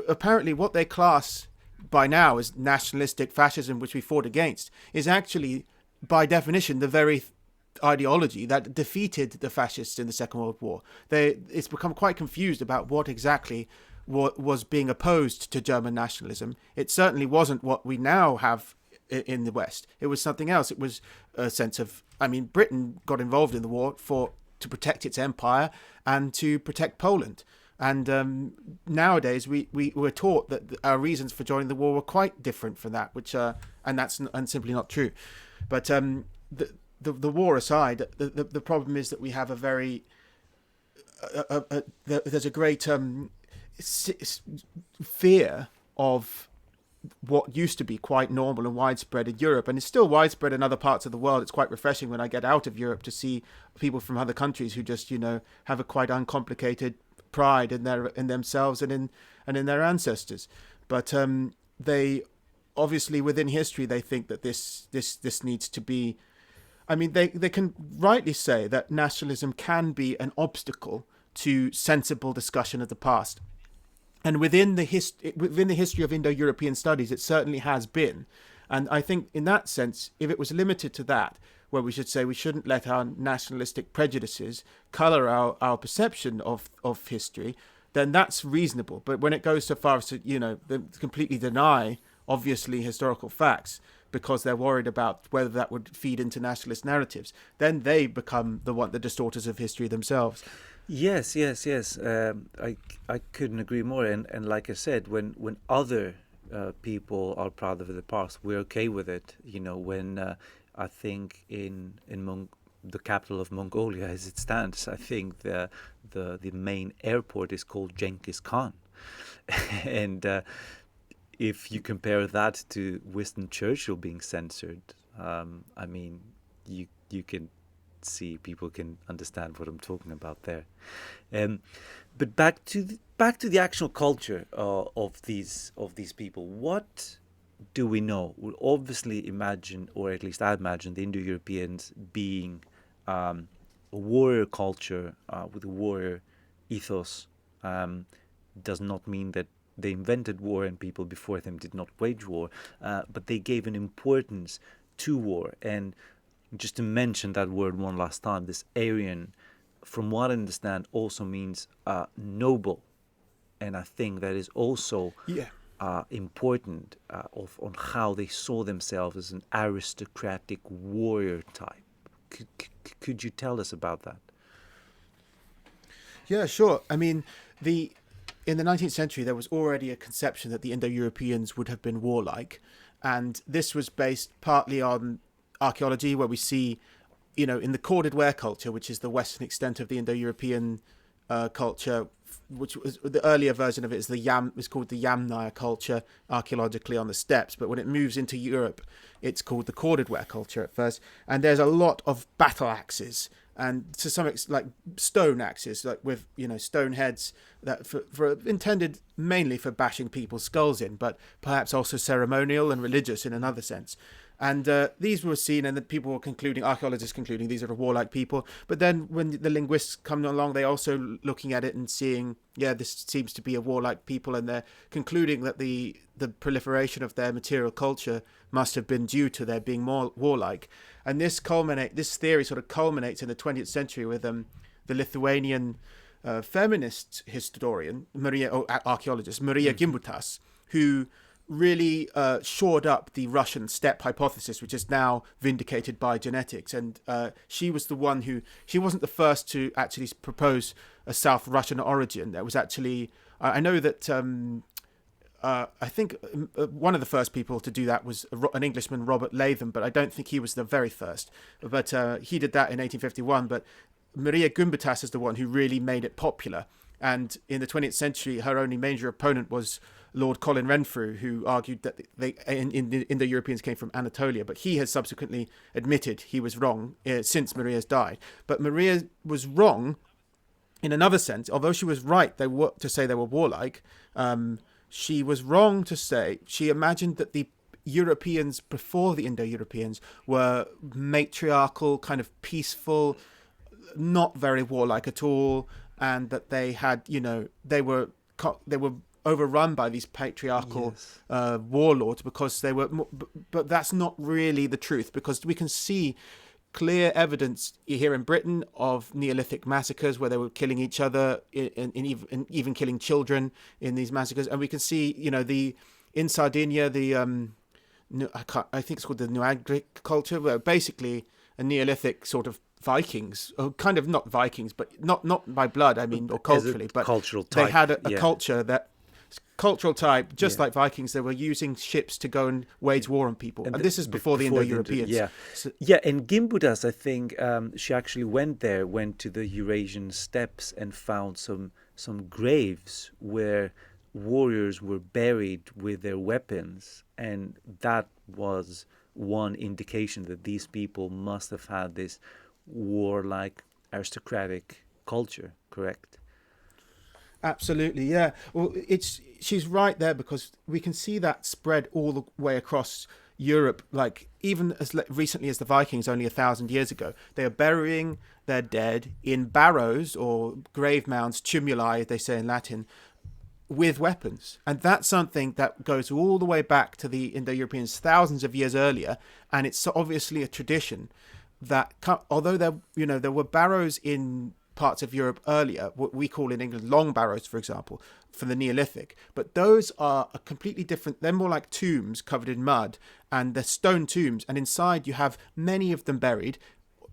apparently what they class by now as nationalistic fascism, which we fought against, is actually, by definition, the very ideology that defeated the fascists in the Second World War. It's become quite confused about what exactly was being opposed to German nationalism. It certainly wasn't what we now have in the West. It was something else. It was a sense of, Britain got involved in the war to protect its empire and to protect Poland. And nowadays we were taught that our reasons for joining the war were quite different from that, and that's simply not true. But the war aside, the problem is that we have there's a great fear of what used to be quite normal and widespread in Europe, and it's still widespread in other parts of the world. It's quite refreshing when I get out of Europe to see people from other countries who just have a quite uncomplicated pride in themselves and in their ancestors. But obviously within history they think that this needs to be. I mean, they can rightly say that nationalism can be an obstacle to sensible discussion of the past. And within the history of Indo-European studies, it certainly has been. And I think in that sense, if it was limited to that, where we should say we shouldn't let our nationalistic prejudices colour our perception of history, then that's reasonable. But when it goes so far as to, completely deny, obviously, historical facts, because they're worried about whether that would feed into nationalist narratives, then they become the distorters of history themselves. Yes, yes, yes. I couldn't agree more. And like I said, when other people are proud of the past, we're okay with it. When I think in the capital of Mongolia, as it stands, I think the main airport is called Genghis Khan, and if you compare that to Winston Churchill being censored, I mean, you can see, people can understand what I'm talking about there. But back to the actual culture of these people. What do we know? We obviously imagine, or at least I imagine, the Indo-Europeans being a warrior culture with a warrior ethos. Does not mean that they invented war and people before them did not wage war, but they gave an importance to war. And just to mention that word one last time, this Aryan, from what I understand, also means noble. And I think that is also important on how they saw themselves as an aristocratic warrior type. Could you tell us about that? Yeah, sure. I mean, in the 19th century, there was already a conception that the Indo-Europeans would have been warlike. And this was based partly on archaeology, where we see, in the corded ware culture, which is the western extent of the Indo-European culture, which was the earlier version of it is called the Yamnaya culture archaeologically on the steppes. But when it moves into Europe, it's called the corded ware culture at first. And there's a lot of battle axes, and to some extent, like stone axes, like with stone heads that for intended mainly for bashing people's skulls in, but perhaps also ceremonial and religious in another sense. And these were seen, and the people were concluding, archaeologists concluding, these are warlike people. But then when the linguists come along, they also looking at it and seeing, this seems to be a warlike people, and they're concluding that the proliferation of their material culture must have been due to their being more warlike. And this theory sort of culminates in the 20th century with the Lithuanian feminist historian, archaeologist Maria Gimbutas, who really shored up the Russian steppe hypothesis, which is now vindicated by genetics. And she was the one she wasn't the first to actually propose a South Russian origin. There was actually, I know that I think one of the first people to do that was an Englishman, Robert Latham, but I don't think he was the very first. But he did that in 1851. But Maria Gimbutas is the one who really made it popular. And in the 20th century, her only major opponent was Lord Colin Renfrew, who argued that the Europeans came from Anatolia, but he has subsequently admitted he was wrong since Maria's died. But Maria was wrong in another sense. Although she was right to say they were warlike, she was wrong to say she imagined that the Europeans before the Indo-Europeans were matriarchal, kind of peaceful, not very warlike at all, and that they had, they were overrun by these patriarchal warlords because they were, but that's not really the truth, because we can see clear evidence here in Britain of Neolithic massacres where they were killing each other and even killing children in these massacres. And we can see, in Sardinia, I think it's called the Nuagric culture, where basically a Neolithic sort of Vikings, or kind of not Vikings, but not by blood, I mean, or culturally, but cultural type. They had a culture that cultural type, just like Vikings, they were using ships to go and wage war on people. And this is before the Indo-Europeans. And Gimbutas, I think, she actually went to the Eurasian steppes and found some graves where warriors were buried with their weapons. And that was one indication that these people must have had this warlike aristocratic culture, correct? Absolutely, yeah. Well, she's right there, because we can see that spread all the way across Europe. Like even as recently as the Vikings, only 1,000 years ago, they are burying their dead in barrows or grave mounds, tumuli, they say in Latin, with weapons. And that's something that goes all the way back to the Indo-Europeans thousands of years earlier. And it's obviously a tradition that, although there were barrows in parts of Europe earlier, what we call in England long barrows, for example, for the Neolithic, but those are a completely different. They're more like tombs covered in mud, and they're stone tombs, and inside you have many of them buried,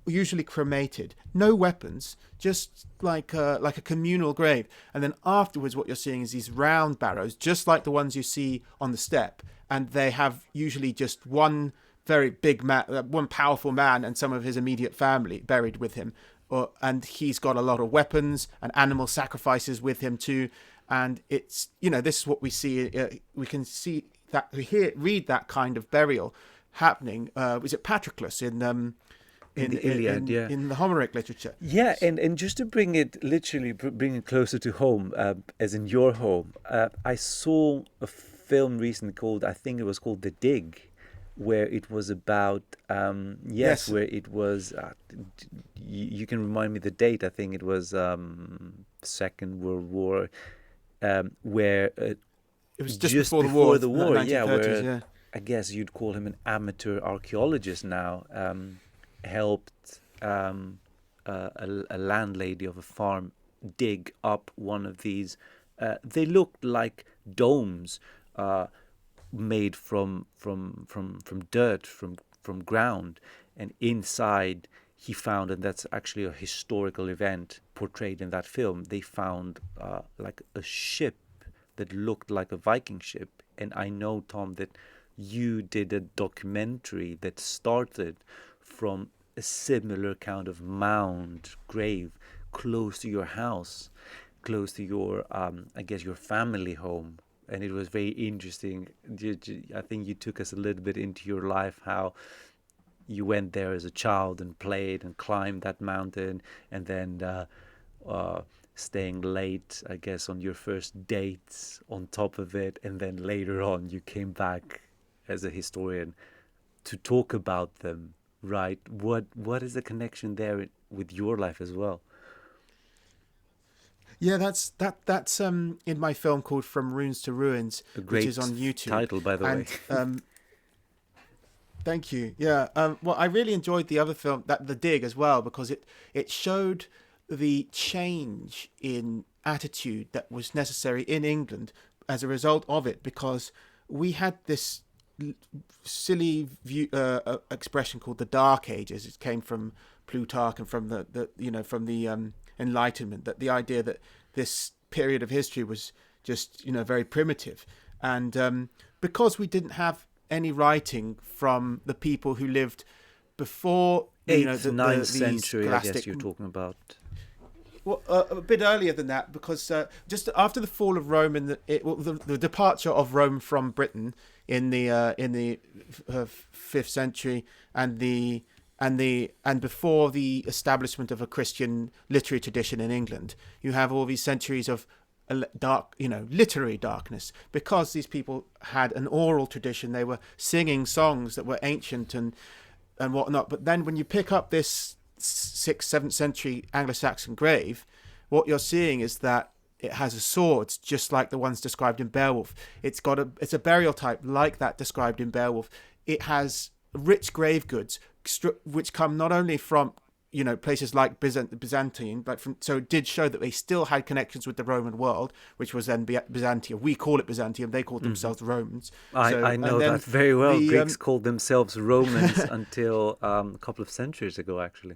usually cremated, no weapons, just like a communal grave. And then afterwards, what you're seeing is these round barrows, just like the ones you see on the steppe, and they have usually just one very big man, one powerful man, and some of his immediate family buried with him. And he's got a lot of weapons and animal sacrifices with him too. And it's, this is what we see. We can see that, read that kind of burial happening. Was it Patroclus in the Iliad, in the Homeric literature? Yeah, and just to bring it closer to home, as in your home, I saw a film recently called, I think it was called The Dig, where it was about Yes. where it was you can remind me the date. I think it was Second World War, where It was just before the war, yeah, 1930s, where yeah. I guess you'd call him an amateur archaeologist now, helped a landlady of a farm dig up one of these. They looked like domes, made from dirt, from ground, and inside he found, and that's actually a historical event portrayed in that film, they found like a ship that looked like a Viking ship. And I know, Tom, that you did a documentary that started from a similar kind of mound grave close to your house, close to your I guess your family home. And it was very interesting. I think you took us a little bit into your life, how you went there as a child and played and climbed that mountain, and then staying late, I guess, on your first dates on top of it. And then later on, you came back as a historian to talk about them, right? What is the connection there with your life as well? Yeah, that's in my film called From Ruins to Ruins, A which great is on YouTube. title, by the way. And thank you. Yeah. Well, I really enjoyed the other film, that The Dig, as well, because it showed the change in attitude that was necessary in England as a result of it, because we had this silly expression called the Dark Ages. It came from Plutarch and from the Enlightenment, that the idea that this period of history was just very primitive, and because we didn't have any writing from the people who lived before 8th, 9th century, I guess you're talking about. Well, a bit earlier than that, because just after the fall of Rome and the departure of Rome from Britain in the 5th century, and before the establishment of a Christian literary tradition in England, you have all these centuries of dark, literary darkness, because these people had an oral tradition. They were singing songs that were ancient and whatnot. But then when you pick up this 6th, 7th century Anglo-Saxon grave, what you're seeing is that it has a sword, just like the ones described in Beowulf. It's a burial type like that described in Beowulf. It has rich grave goods, which come not only from places like Byzantine, but so it did show that they still had connections with the Roman world, which was then Byzantium. We call it Byzantium; they called themselves Romans. I know that very well. Greeks called themselves Romans until a couple of centuries ago, actually.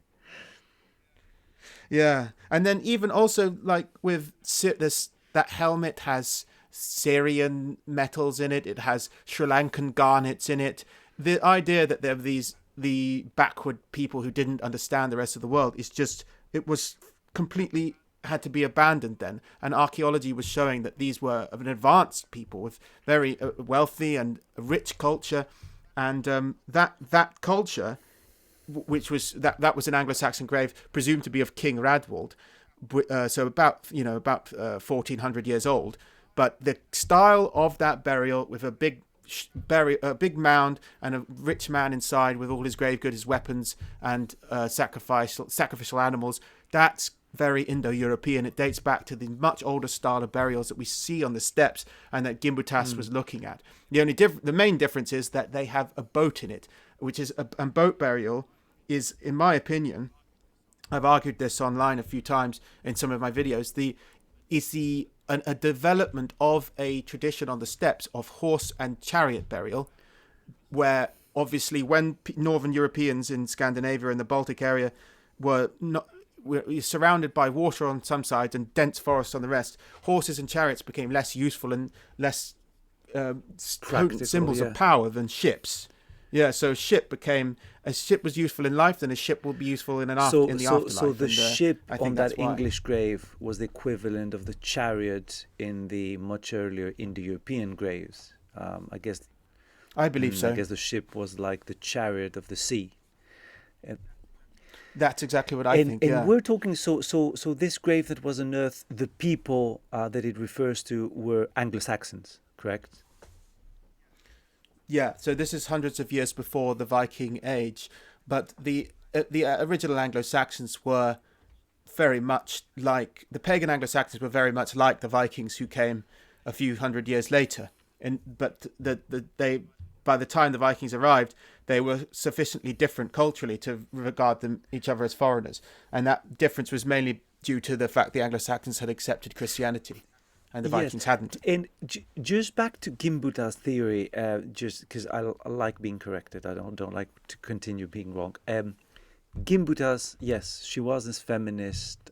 Yeah, and then even also like with this, that helmet has Syrian metals in it. It has Sri Lankan garnets in it. The idea that there were the backward people who didn't understand the rest of the world it was completely had to be abandoned then. And archaeology was showing that these were of an advanced people with very wealthy and rich culture, and that culture, which was that was an Anglo-Saxon grave presumed to be of King Radwald, so about 1400 years old. But the style of that burial, with a big mound and a rich man inside with all his grave goods, his weapons, and sacrificial animals, that's very Indo-European. It dates back to the much older style of burials that we see on the steppes and that Gimbutas was looking at. The main difference is that they have a boat in it, which is a boat burial is, in my opinion, I've argued this online a few times in some of my videos, a development of a tradition on the steppes of horse and chariot burial, where obviously when Northern Europeans in Scandinavia and the Baltic area were surrounded by water on some sides and dense forests on the rest, horses and chariots became less useful and less potent symbols of power than ships. Yeah, so a ship was useful in life, then a ship will be useful in the afterlife. So the ship on that English grave was the equivalent of the chariot in the much earlier Indo-European graves. I believe so. I guess the ship was like the chariot of the sea. That's exactly what I think. And we're talking so this grave that was unearthed, the people that it refers to were Anglo-Saxons, correct? Yeah, so this is hundreds of years before the Viking Age, but the original Anglo-Saxons were very much like the pagan Anglo-Saxons were very much like the Vikings who came a few hundred years later. But by the time the Vikings arrived, they were sufficiently different culturally to regard each other as foreigners, and that difference was mainly due to the fact the Anglo-Saxons had accepted Christianity. And the Vikings hadn't. And just back to Gimbutas' theory, just because I like being corrected, I don't like to continue being wrong. Gimbutas, yes, she was this feminist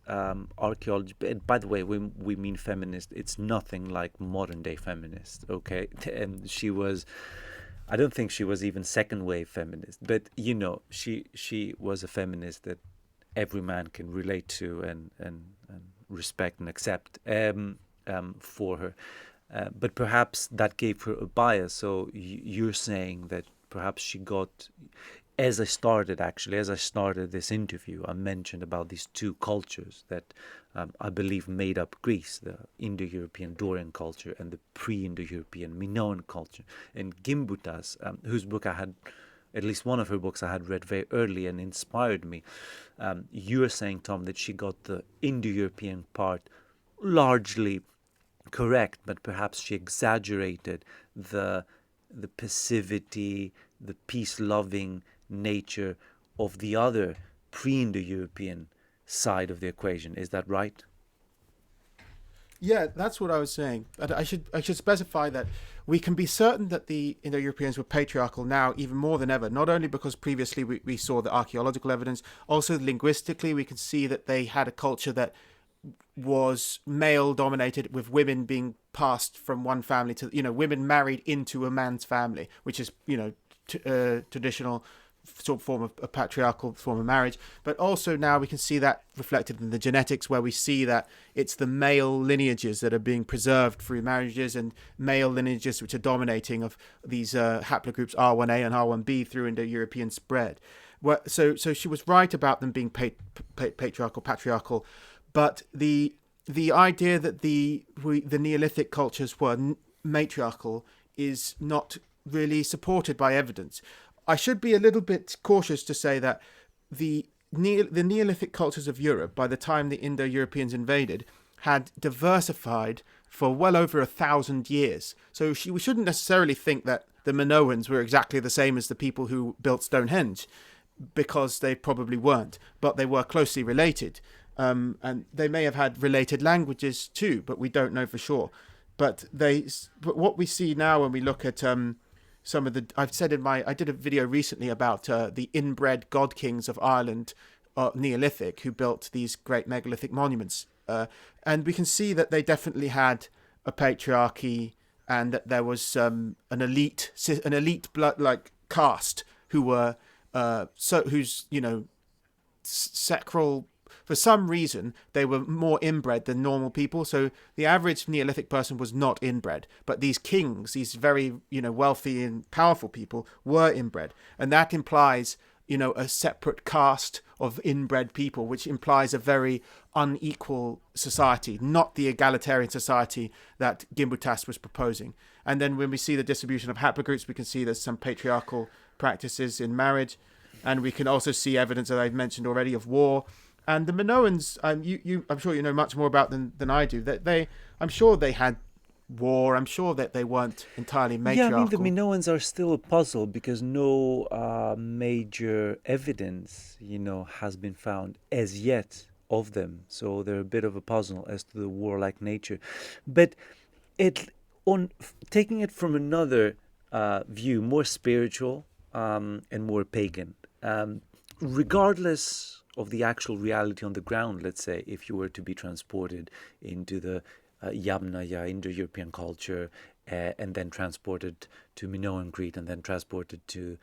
archaeologist. By the way, we mean feminist. It's nothing like modern day feminist, okay? And she was, I don't think she was even second wave feminist, but she was a feminist that every man can relate to and respect and accept. For her, but perhaps that gave her a bias. So you're saying that perhaps she got, as I started this interview, I mentioned about these two cultures that I believe made up Greece, the Indo-European Dorian culture and the pre-Indo-European Minoan culture. And Gimbutas, whose book I had, at least one of her books I had read very early and inspired me, you're saying, Tom, that she got the Indo-European part largely correct, but perhaps she exaggerated the passivity, the peace-loving nature of the other pre-Indo-European side of the equation. Is that right? Yeah, that's what I was saying. But I should specify that we can be certain that the Indo-Europeans were patriarchal now even more than ever, not only because previously we saw the archaeological evidence, also linguistically we can see that they had a culture that was male dominated, with women being passed from one family to women married into a man's family, which is traditional sort of form of a patriarchal form of marriage. But also now we can see that reflected in the genetics, where we see that it's the male lineages that are being preserved through marriages, and male lineages which are dominating of these haplogroups R1a and R1b through Indo-European spread. So she was right about them being patriarchal. But the idea that the Neolithic cultures were matriarchal is not really supported by evidence. I should be a little bit cautious to say that the Neolithic cultures of Europe, by the time the Indo-Europeans invaded, had diversified for well over 1,000 years. So we shouldn't necessarily think that the Minoans were exactly the same as the people who built Stonehenge, because they probably weren't, but they were closely related. And they may have had related languages too, but we don't know for sure. But what we see now when we look at some of the, I did a video recently about the inbred god kings of Ireland, Neolithic, who built these great megalithic monuments, and we can see that they definitely had a patriarchy, and that there was an elite blood like caste who were whose sacral. For some reason, they were more inbred than normal people. So the average Neolithic person was not inbred. But these kings, these very, wealthy and powerful people were inbred. And that implies, a separate caste of inbred people, which implies a very unequal society, not the egalitarian society that Gimbutas was proposing. And then when we see the distribution of haplogroups, we can see there's some patriarchal practices in marriage, and we can also see evidence that I've mentioned already of war. And the Minoans, I'm sure you know much more about than I do. That I'm sure they had war. I'm sure that they weren't entirely matriarchal. Yeah, I mean, the Minoans are still a puzzle because no major evidence, has been found as yet of them. So they're a bit of a puzzle as to the warlike nature. But taking it from another view, more spiritual and more pagan, regardless of the actual reality on the ground, let's say, if you were to be transported into the Yamnaya Indo-European culture and then transported to Minoan Crete and then transported to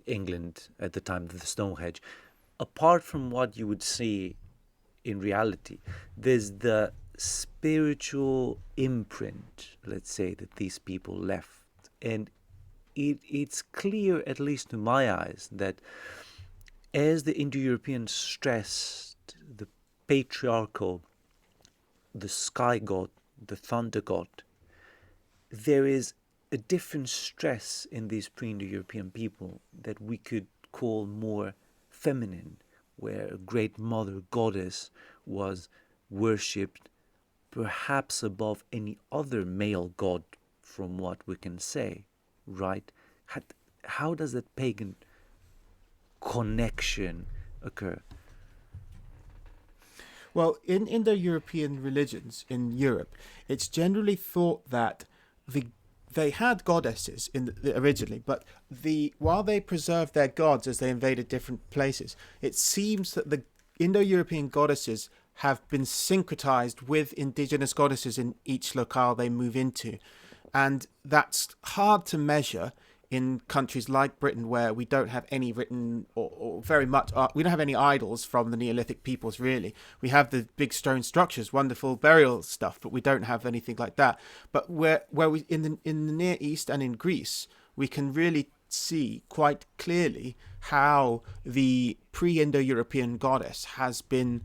England at the time of the Stonehenge. Apart from what you would see in reality, there's the spiritual imprint, let's say, that these people left. And it's clear, at least to my eyes, that as the Indo-Europeans stressed the patriarchal, the sky god, the thunder god, there is a different stress in these pre-Indo-European people that we could call more feminine, where a great mother goddess was worshipped perhaps above any other male god, from what we can say, right? How does that pagan connection occur? Well, in Indo-European religions in Europe, it's generally thought that they had goddesses originally, but while they preserved their gods as they invaded different places, it seems that the Indo-European goddesses have been syncretized with indigenous goddesses in each locale they move into. And that's hard to measure in countries like Britain, where we don't have any written or very much, we don't have any idols from the Neolithic peoples, really. We have the big stone structures, wonderful burial stuff, but we don't have anything like that. But where we in the Near East and in Greece, we can really see quite clearly how the pre-Indo-European goddess has been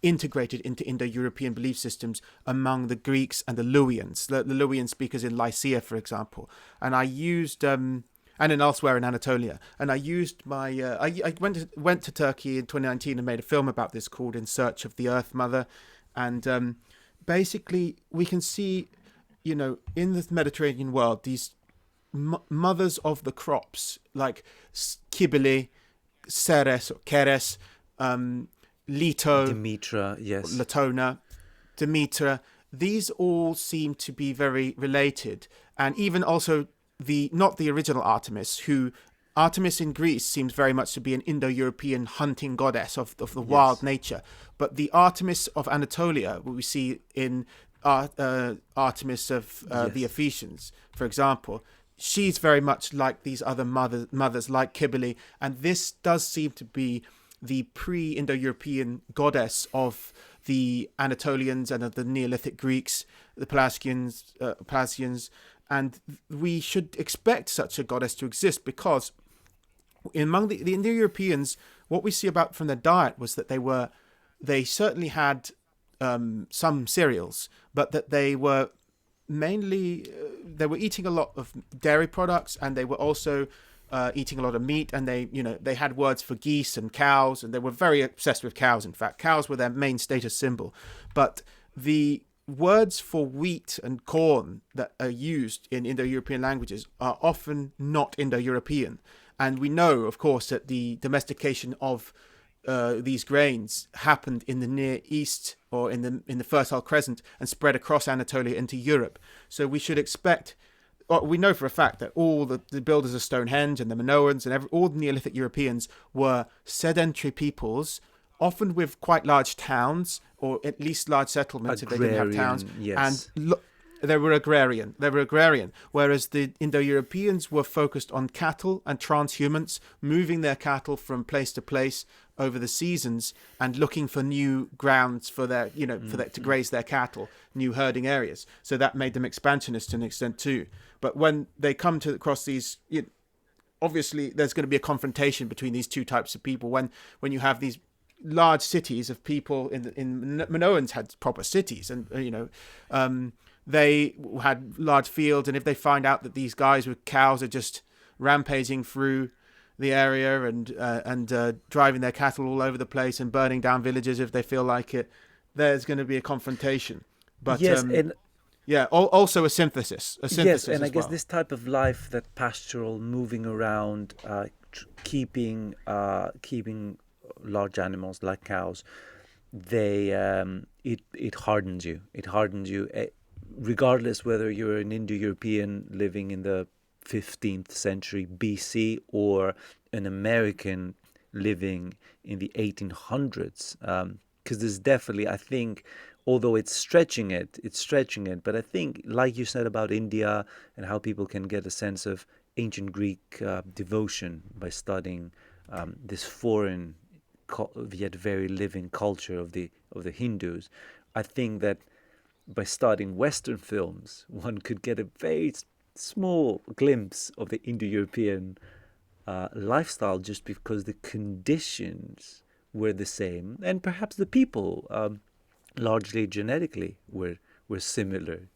integrated into Indo-European belief systems among the Greeks and the Luwians, the Luwian speakers in Lycia, for example. And I used, and then elsewhere in Anatolia. And I used my, I went to Turkey in 2019 and made a film about this called In Search of the Earth Mother. And basically we can see, in the Mediterranean world, these mothers of the crops, like Cybele, Ceres or Keres, Leto, Demetra, yes, Latona, Demetra, these all seem to be very related. And even also not the original Artemis, who Artemis in Greece seems very much to be an Indo-European hunting goddess of the wild nature. But the Artemis of Anatolia, what we see in Artemis of the Ephesians, for example, she's very much like these other mothers like Cybele. And this does seem to be the pre-Indo-European goddess of the Anatolians and of the Neolithic Greeks, the Pelasgians, and we should expect such a goddess to exist because among the Indo-Europeans, what we see about from their diet was that they certainly had some cereals, but that they were mainly they were eating a lot of dairy products, and they were also eating a lot of meat, and they had words for geese and cows, and they were very obsessed with cows. In fact, cows were their main status symbol. But the words for wheat and corn that are used in Indo-European languages are often not Indo-European. And we know, of course, that the domestication of these grains happened in the Near East or in the Fertile Crescent and spread across Anatolia into Europe. So we should expect. We know for a fact that all the builders of Stonehenge and the Minoans and all the Neolithic Europeans were sedentary peoples, often with quite large towns or at least large settlements if they didn't have towns. Yes. And they were agrarian. Whereas the Indo-Europeans were focused on cattle and transhumance, moving their cattle from place to place over the seasons and looking for new grounds for their, to graze their cattle, new herding areas. So that made them expansionists to an extent too. But when they come to across these obviously there's going to be a confrontation between these two types of people when you have these large cities of people in Minoans had proper cities, and they had large fields, and if they find out that these guys with cows are just rampaging through the area and driving their cattle all over the place and burning down villages if they feel like it, there's going to be a confrontation. But Yes, and also a synthesis yes, and I as guess well. this type of life, that pastoral, moving around, keeping large animals like cows, they it hardens you. It hardens you, regardless whether you're an Indo-European living in the 15th century BC or an American living in the 1800s. Because there's definitely, I think, although it's stretching it, but I think, like you said about India and how people can get a sense of ancient Greek devotion by studying this foreign yet very living culture of the Hindus, I think that by studying Western films, one could get a very small glimpse of the Indo-European lifestyle, just because the conditions were the same, and perhaps the people, largely genetically, were similar.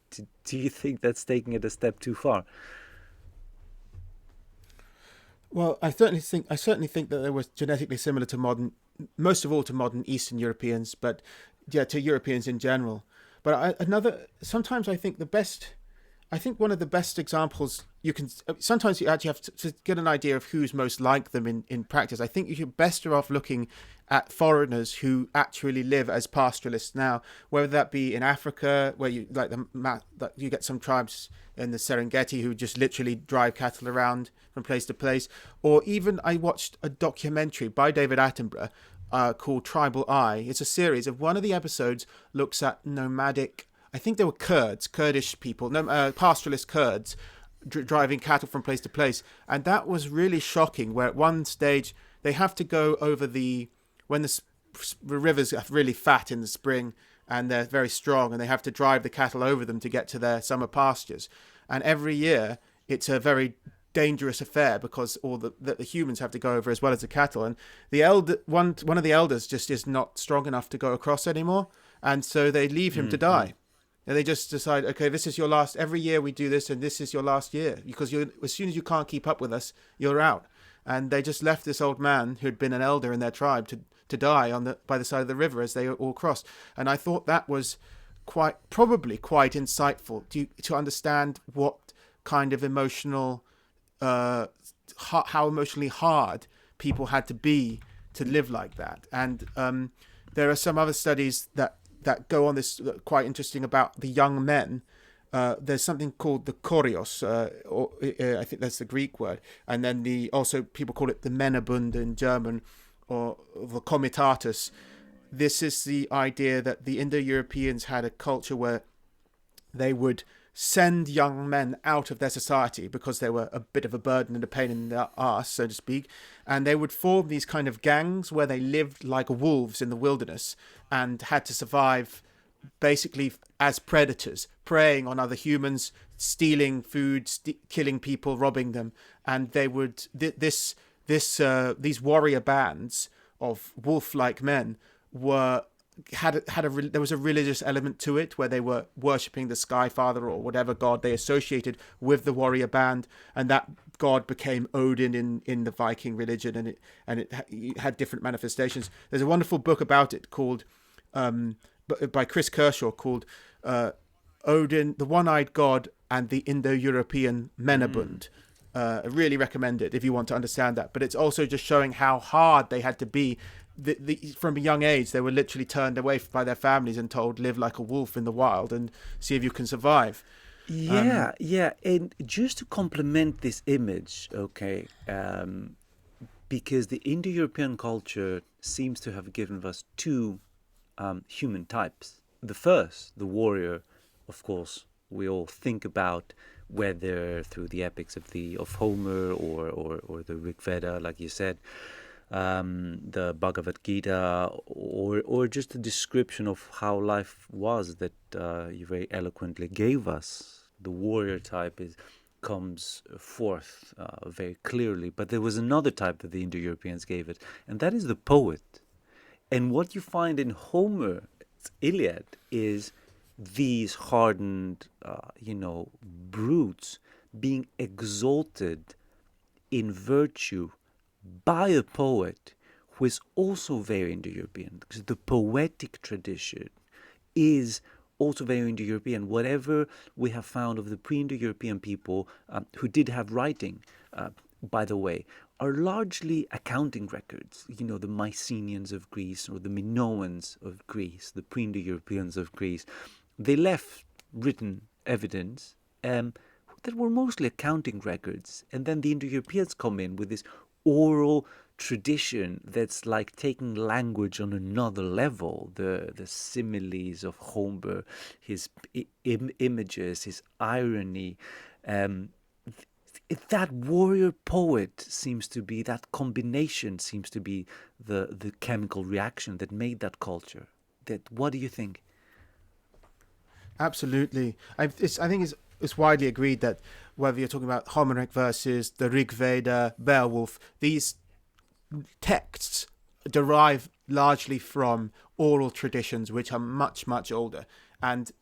Do you think that's taking it a step too far? Well, I certainly think that they were genetically similar to most of all to modern Eastern Europeans, but yeah, to Europeans in general. But sometimes I think one of the best examples sometimes you actually have to get an idea of who's most like them in practice. I think you're better off looking at foreigners who actually live as pastoralists now, whether that be in Africa, where you you get some tribes in the Serengeti who just literally drive cattle around from place to place, or even I watched a documentary by David Attenborough called Tribal Eye. It's a series of one of the episodes looks at nomadic, I think they were Kurdish people, pastoralist Kurds, driving cattle from place to place. And that was really shocking, where at one stage they have to go over when the rivers are really fat in the spring and they're very strong, and they have to drive the cattle over them to get to their summer pastures. And every year it's a very dangerous affair because all the humans have to go over as well as the cattle. And one of the elders just is not strong enough to go across anymore. And so they leave him to die. And they just decide, okay, this is your last, every year we do this, and this is your last year, because as soon as you can't keep up with us, you're out. And they just left this old man who had been an elder in their tribe to die by the side of the river as they all crossed. And I thought that was probably quite insightful to understand what kind of how emotionally hard people had to be to live like that. And there are some other studies that go on this quite interesting about the young men. There's something called the Choreos, or I think that's the Greek word, and then also people call it the Männerbund in German, or the Comitatus. This is the idea that the Indo-Europeans had a culture where they would send young men out of their society because they were a bit of a burden and a pain in the arse, so to speak, and they would form these kind of gangs where they lived like wolves in the wilderness and had to survive basically as predators, preying on other humans, stealing food, killing people, robbing them. And they would these warrior bands of wolf-like men there was a religious element to it, where they were worshipping the Sky Father or whatever god they associated with the warrior band, and that god became Odin in the Viking religion, and it had different manifestations. There's a wonderful book about it called by Chris Kershaw called Odin, the One-Eyed God and the Indo-European Männerbund. I really recommend it if you want to understand that. But it's also just showing how hard they had to be. From a young age, they were literally turned away by their families and told, live like a wolf in the wild and see if you can survive. Yeah. And just to complement this image, okay, because the Indo-European culture seems to have given us two human types. The first, the warrior, of course, we all think about, whether through the epics of Homer or the Rig Veda, like you said, the Bhagavad Gita, or just a description of how life was that you very eloquently gave us. The warrior type comes forth very clearly. But there was another type that the Indo-Europeans gave it, and that is the poet. And what you find in Homer's Iliad is these hardened, brutes being exalted in virtue by a poet who is also very Indo-European, because the poetic tradition is also very Indo-European. Whatever we have found of the pre-Indo-European people who did have writing, by the way, are largely accounting records. The Mycenaeans of Greece or the Minoans of Greece, the pre-Indo-Europeans of Greece. They left written evidence that were mostly accounting records. And then the Indo-Europeans come in with this oral tradition that's like taking language on another level. The similes of Homer, his images, his irony. That warrior poet that combination seems to be the chemical reaction that made that culture. What do you think? Absolutely. I think it's widely agreed that whether you're talking about Homeric verses, the Rig Veda, Beowulf, these texts derive largely from oral traditions which are much, much older. And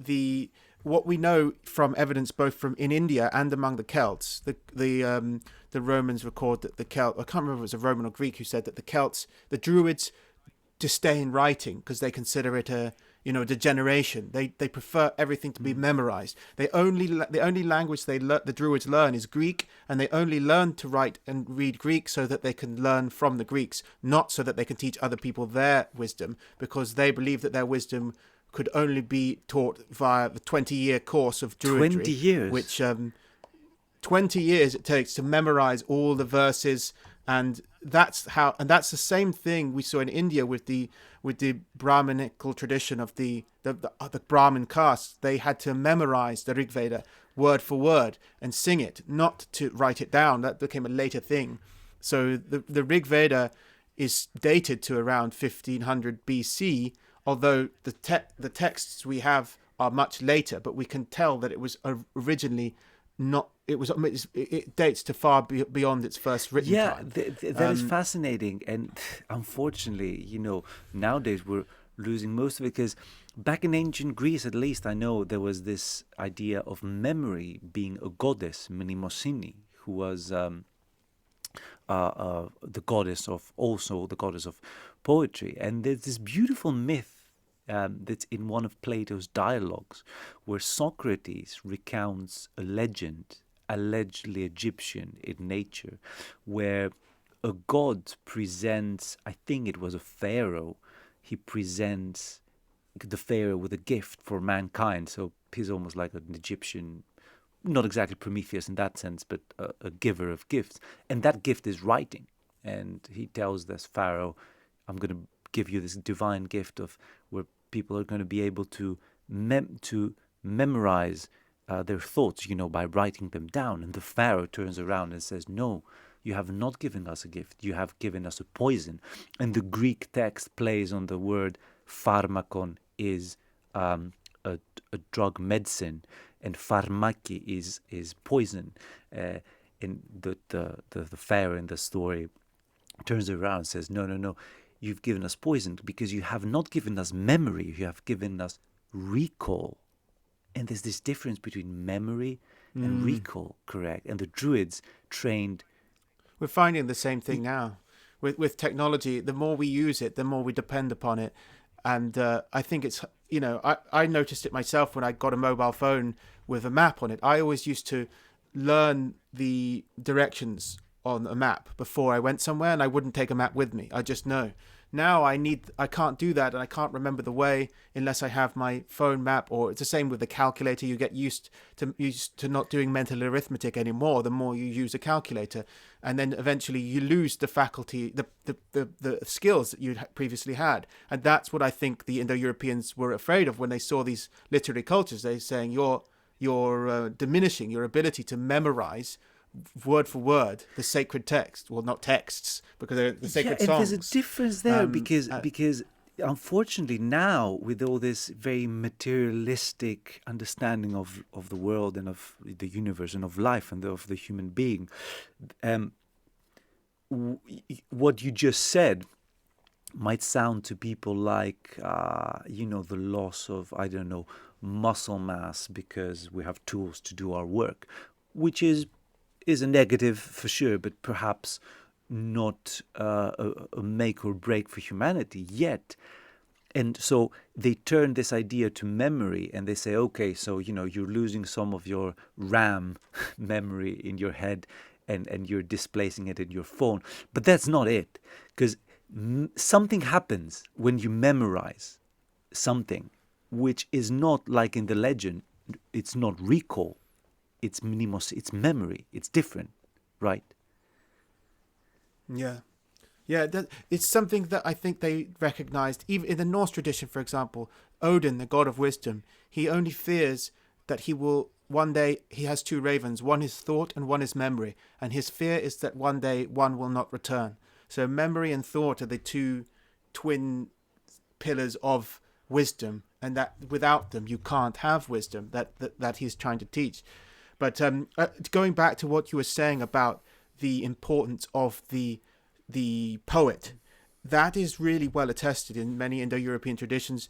what we know from evidence both from in India and among the Celts, the Romans record that the Celt, I can't remember if it was a Roman or Greek who said that the Druids disdain writing because they consider it a degeneration. They prefer everything to be memorized. The only language the Druids learn is Greek, and they only learn to write and read Greek so that they can learn from the Greeks, not so that they can teach other people their wisdom, because they believe that their wisdom could only be taught via the 20-year course of Druidry. 20 years? Which 20 years it takes to memorize all the verses, and that's the same thing we saw in India with the Brahminical tradition of the Brahmin caste. They had to memorize the Rig Veda word for word and sing it, not to write it down. That became a later thing. So the Rig Veda is dated to around 1500 BC, although the texts we have are much later, but we can tell that it was originally not. It dates to far beyond its first written time. That is fascinating, and unfortunately, nowadays we're losing most of it, because back in ancient Greece, at least I know, there was this idea of memory being a goddess, Mnemosyne, who was the goddess of poetry. And there's this beautiful myth that's in one of Plato's dialogues, where Socrates recounts a legend, allegedly Egyptian in nature, where a god presents, I think it was a pharaoh, he presents the pharaoh with a gift for mankind. So he's almost like an Egyptian, not exactly Prometheus in that sense, but a giver of gifts. And that gift is writing. And he tells this pharaoh, I'm going to give you this divine gift of where people are going to be able to memorize their thoughts, by writing them down. And the pharaoh turns around and says, no, you have not given us a gift. You have given us a poison. And the Greek text plays on the word pharmakon is a drug medicine, and pharmaki is poison. And the pharaoh in the story turns around and says, no, you've given us poison because you have not given us memory, you have given us recall. And there's this difference between memory and recall, correct? And the Druids trained... We're finding the same thing now. With technology, the more we use it, the more we depend upon it. And I think it's, I noticed it myself when I got a mobile phone with a map on it. I always used to learn the directions on a map before I went somewhere, and I wouldn't take a map with me. I just know. Now I can't do that, and I can't remember the way unless I have my phone map. Or it's the same with the calculator. You get used to not doing mental arithmetic anymore the more you use a calculator, and then eventually you lose the faculty, the skills that you previously had. And that's what I think the Indo-Europeans were afraid of when they saw these literary cultures. They're saying you're diminishing your ability to memorize word for word the sacred text. Well, not texts, because they're the sacred songs. And there's a difference there because unfortunately now, with all this very materialistic understanding of the world and of the universe and of life and of the human being, um, what you just said might sound to people like, the loss of, I don't know, muscle mass because we have tools to do our work, which is a negative for sure, but perhaps not a make or break for humanity yet. And so they turn this idea to memory, and they say, okay, so you're losing some of your RAM memory in your head, and you're displacing it in your phone. But that's not it, because something happens when you memorize something, which is not like in the legend. It's not recall, it's mnemos, it's memory. It's different, right? Yeah. Yeah, it's something that I think they recognized. Even in the Norse tradition, for example, Odin, the god of wisdom, he only fears that he will one day, he has two ravens, one is thought and one is memory. And his fear is that one day one will not return. So memory and thought are the two twin pillars of wisdom, and that without them you can't have wisdom that he's trying to teach. But going back to what you were saying about the importance of the poet, that is really well attested in many Indo-European traditions.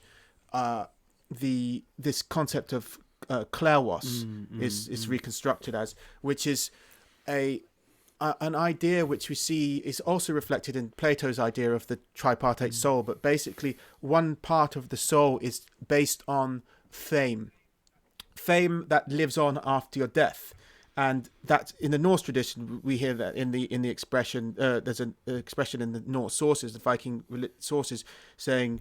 This concept of kleros is reconstructed as, which is an idea which we see is also reflected in Plato's idea of the tripartite soul. But basically, one part of the soul is based on fame that lives on after your death. And that in the Norse tradition, we hear that in the expression. There's an expression in the Norse sources, the Viking sources, saying,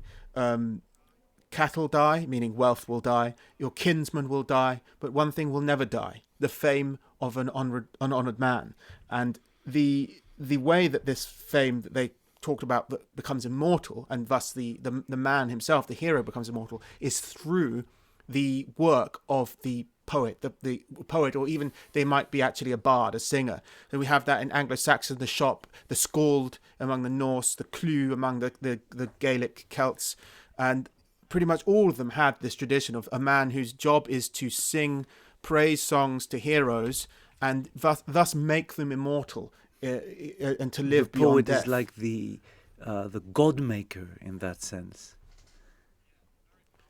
"Cattle die," meaning wealth will die. Your kinsman will die, but one thing will never die: the fame of an honored man. And the way that this fame that they talked about that becomes immortal, and thus the man himself, the hero, becomes immortal, is through the work of the poet, the poet, or even they might be actually a bard, a singer. So we have that in Anglo-Saxon, the shop, the skald among the Norse, the clu among the Gaelic Celts, and pretty much all of them had this tradition of a man whose job is to sing praise songs to heroes and thus make them immortal and to live beyond death. The poet is like the god maker in that sense.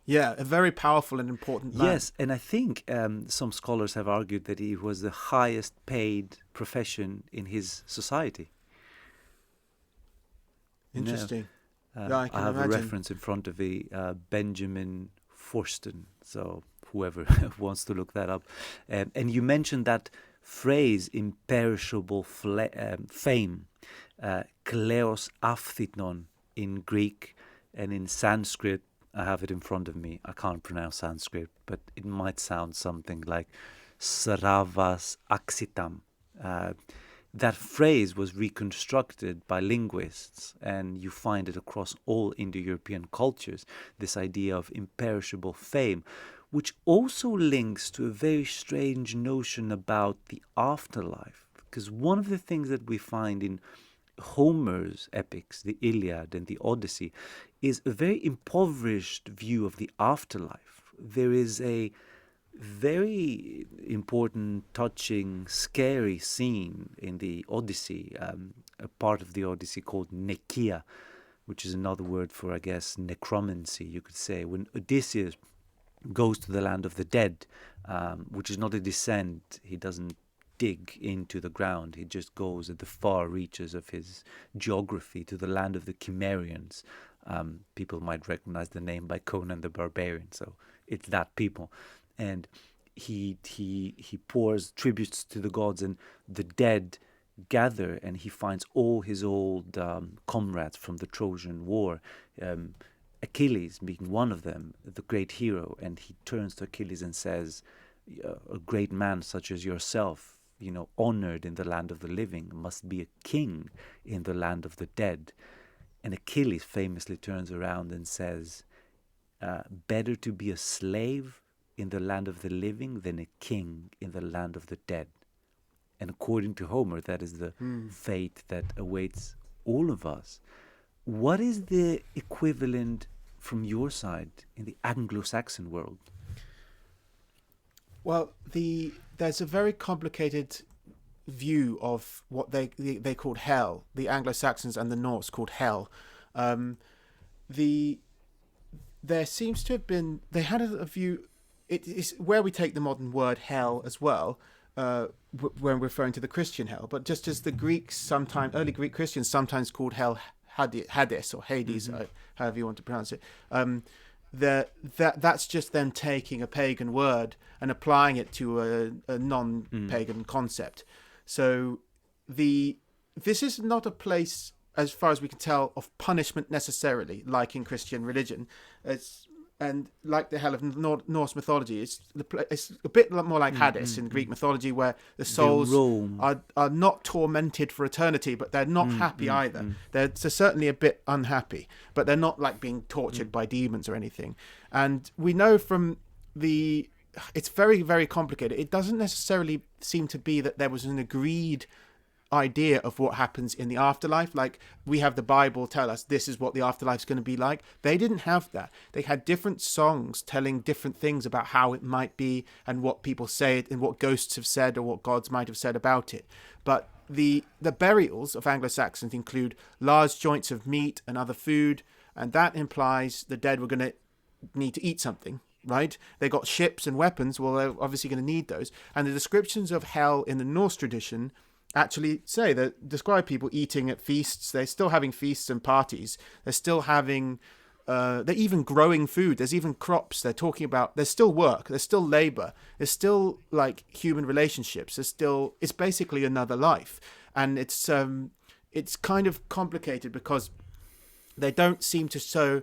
Yeah, a very powerful and important man. Yes, and I think some scholars have argued that he was the highest paid profession in his society. Interesting. Yeah, I have a reference in front of me, Benjamin Faustian, so whoever wants to look that up. And you mentioned that phrase, imperishable fame, kleos aphthitnon in Greek, and in Sanskrit, I have it in front of me. I can't pronounce Sanskrit, but it might sound something like saravas axitam. That phrase was reconstructed by linguists, and you find it across all Indo-European cultures, this idea of imperishable fame, which also links to a very strange notion about the afterlife. Because one of the things that we find in Homer's epics, the Iliad and the Odyssey, is a very impoverished view of the afterlife. There is a very important, touching, scary scene in the Odyssey, a part of the Odyssey called Nekia, which is another word for, I guess, necromancy, you could say. When Odysseus goes to the land of the dead, which is not a descent, he doesn't dig into the ground, he just goes at the far reaches of his geography to the land of the Cimmerians. People might recognize the name by Conan the Barbarian, so it's that people. And he pours tributes to the gods, and the dead gather, and he finds all his old comrades from the Trojan War, Achilles being one of them, the great hero. And he turns to Achilles and says, a great man such as yourself, honored in the land of the living, must be a king in the land of the dead. And Achilles famously turns around and says, better to be a slave in the land of the living than a king in the land of the dead. And according to Homer, that is the fate that awaits all of us. What is the equivalent from your side in the Anglo-Saxon world? Well, there's a very complicated view of what they called hell. The Anglo-Saxons and the Norse called hell. There seems to have been, they had a view. It is where we take the modern word hell as well, when referring to the Christian hell. But just as the Greeks sometimes, early Greek Christians sometimes called hell Hades or Hades, however you want to pronounce it. That's just them taking a pagan word and applying it to a non-pagan concept. So this is not a place, as far as we can tell, of punishment necessarily, like in Christian religion. And like the hell of Norse mythology, it's a bit more like Hades in Greek mythology, where the souls are not tormented for eternity, but they're not happy either. They're certainly a bit unhappy, but they're not like being tortured by demons or anything. And we know from it's very, very complicated. It doesn't necessarily seem to be that there was an agreed idea of what happens in the afterlife. Like, we have the Bible tell us this is what the afterlife is going to be like. They didn't have that. They had different songs telling different things about how it might be and what people say and what ghosts have said or what gods might have said about it. But the burials of Anglo-Saxons include large joints of meat and other food, and that implies the dead were going to need to eat something, right? They got ships and weapons. Well, they're obviously going to need those. And the descriptions of hell in the Norse tradition actually describe people eating at feasts. They're still having feasts and parties. They're still having, they're even growing food. There's even crops. They're talking about, there's still work. There's still labor. There's still like human relationships. It's basically another life. And it's kind of complicated because they don't seem to show,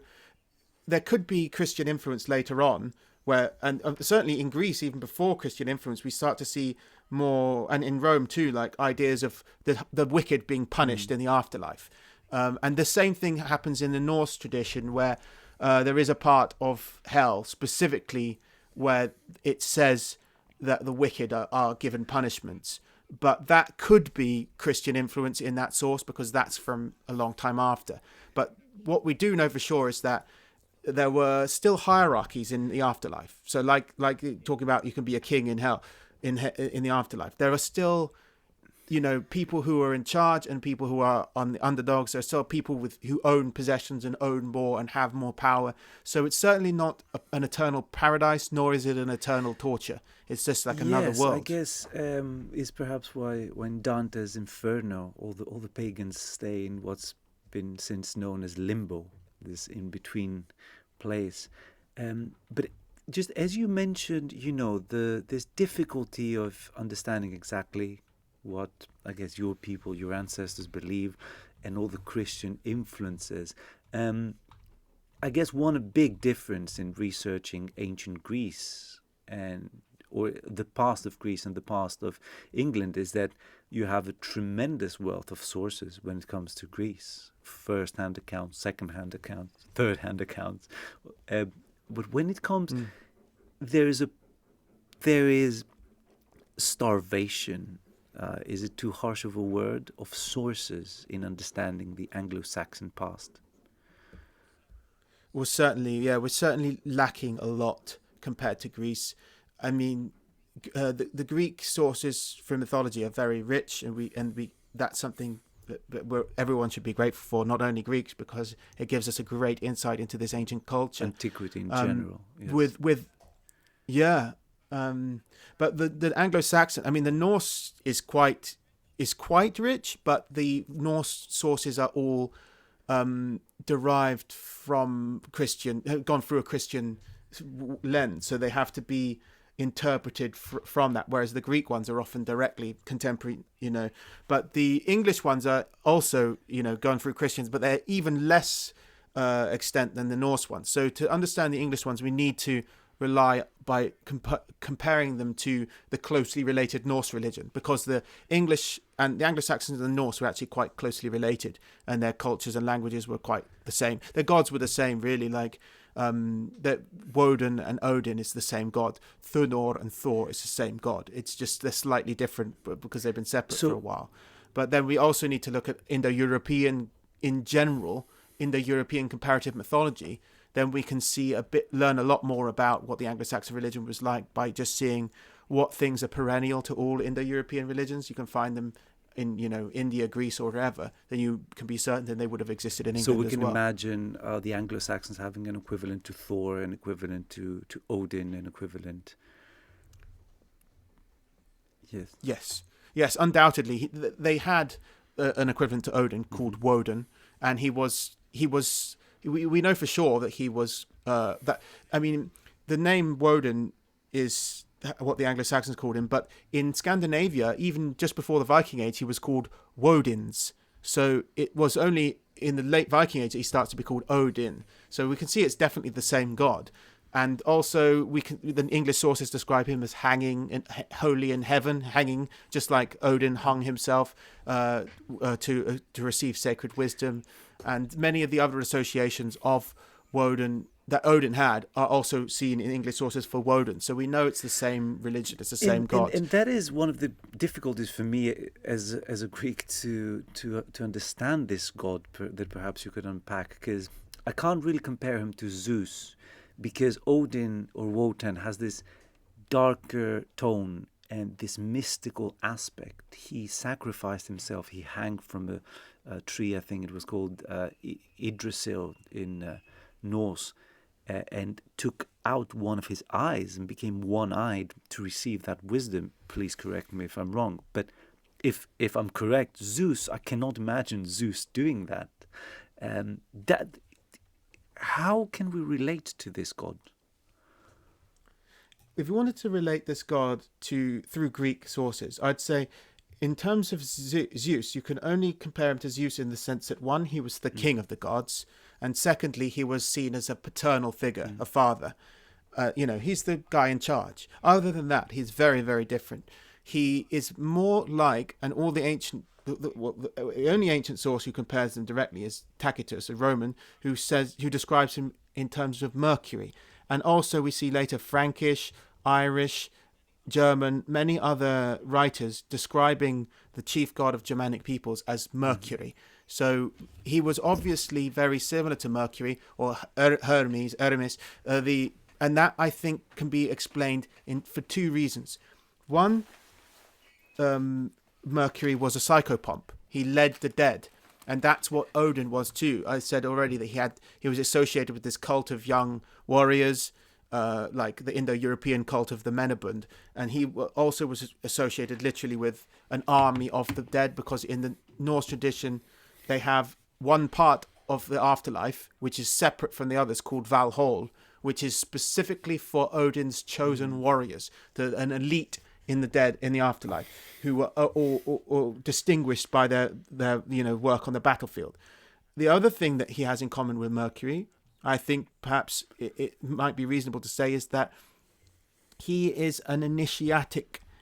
there could be Christian influence later on where, and certainly in Greece, even before Christian influence, we start to see more, and in Rome too, like ideas of the wicked being punished in the afterlife. And the same thing happens in the Norse tradition, where there is a part of hell specifically where it says that the wicked are given punishments. But that could be Christian influence in that source, because that's from a long time after. But what we do know for sure is that there were still hierarchies in the afterlife. So like talking about, you can be a king in hell, in the afterlife. There are still, people who are in charge and people who are on the underdogs. There are still people who own possessions and own more and have more power. So it's certainly not an eternal paradise, nor is it an eternal torture. It's just like another world. I guess is perhaps why when Dante's Inferno, all the pagans stay in what's been since known as limbo, this in between place. But just as you mentioned, this difficulty of understanding exactly what, I guess, your people, your ancestors believe, and all the Christian influences. I guess one big difference in researching ancient Greece or the past of Greece and the past of England is that you have a tremendous wealth of sources when it comes to Greece. First-hand accounts, second-hand accounts, third-hand accounts. But when it comes, there is starvation. Is it too harsh of a word? Of sources in understanding the Anglo-Saxon past. We're certainly lacking a lot compared to Greece. I mean, the Greek sources for mythology are very rich, and that's something that everyone should be grateful for, not only Greeks, because it gives us a great insight into this ancient culture. Antiquity in general. Yes. But the Anglo-Saxon, I mean, the Norse is quite rich, but the Norse sources are all derived from have gone through a Christian lens, so they have to be interpreted from that, whereas the Greek ones are often directly contemporary, but the English ones are also, going through Christians, but they're even less extent than the Norse ones. So to understand the English ones, we need to rely by comparing them to the closely related Norse religion, because the English and the Anglo-Saxons and the Norse were actually quite closely related, and their cultures and languages were quite the same. Their gods were the same, really, like that Woden and Odin is the same god. Thunor and Thor is the same god. It's just they're slightly different because they've been separate for a while. But then we also need to look at Indo-European in general, Indo-European comparative mythology, then we can learn a lot more about what the Anglo-Saxon religion was like by just seeing what things are perennial to all Indo-European religions. You can find them in, India, Greece, or wherever. Then you can be certain that they would have existed in So England we as can well. imagine the Anglo-Saxons having an equivalent to Thor, an equivalent to Odin, an equivalent. Yes. Yes, undoubtedly. They had an equivalent to Odin called Woden, and we know for sure that he was the name Woden is what the Anglo-Saxons called him, but in Scandinavia, even just before the Viking Age, he was called Wodins. So it was only in the late Viking Age that he starts to be called Odin. So we can see it's definitely the same god. And also, the English sources describe him as hanging, holy in heaven, hanging just like Odin hung himself to receive sacred wisdom. And many of the other associations of Woden that Odin had are also seen in English sources for Woden. So we know it's the same religion, it's the same god. And that is one of the difficulties for me as a Greek to understand this god that perhaps you could unpack, because I can't really compare him to Zeus, because Odin or Wotan has this darker tone and this mystical aspect. He sacrificed himself. He hung from a tree, I think it was called Yggdrasil in Norse, and took out one of his eyes and became one-eyed to receive that wisdom. Please correct me if I'm wrong. But if I'm correct, Zeus, I cannot imagine Zeus doing that. How can we relate to this god? If you wanted to relate this god through Greek sources, I'd say in terms of Zeus, you can only compare him to Zeus in the sense that, one, he was the king of the gods, and secondly, he was seen as a paternal figure, a father. He's the guy in charge. Other than that, he's very, very different. He is more like, and all the ancient, the only ancient source who compares them directly is Tacitus, a Roman, who describes him in terms of Mercury. And also we see later Frankish, Irish, German, many other writers describing the chief god of Germanic peoples as Mercury. So he was obviously very similar to Mercury or Hermes, and that I think can be explained for two reasons. One, Mercury was a psychopomp. He led the dead, and that's what Odin was too. I said already that he was associated with this cult of young warriors, like the Indo-European cult of the Menabund, and he also was associated literally with an army of the dead, because in the Norse tradition they have one part of the afterlife which is separate from the others called Valhall, which is specifically for Odin's chosen warriors, an elite in the dead in the afterlife, who were all distinguished by their work on the battlefield. The other thing that he has in common with Mercury, I think perhaps it might be reasonable to say, is that he is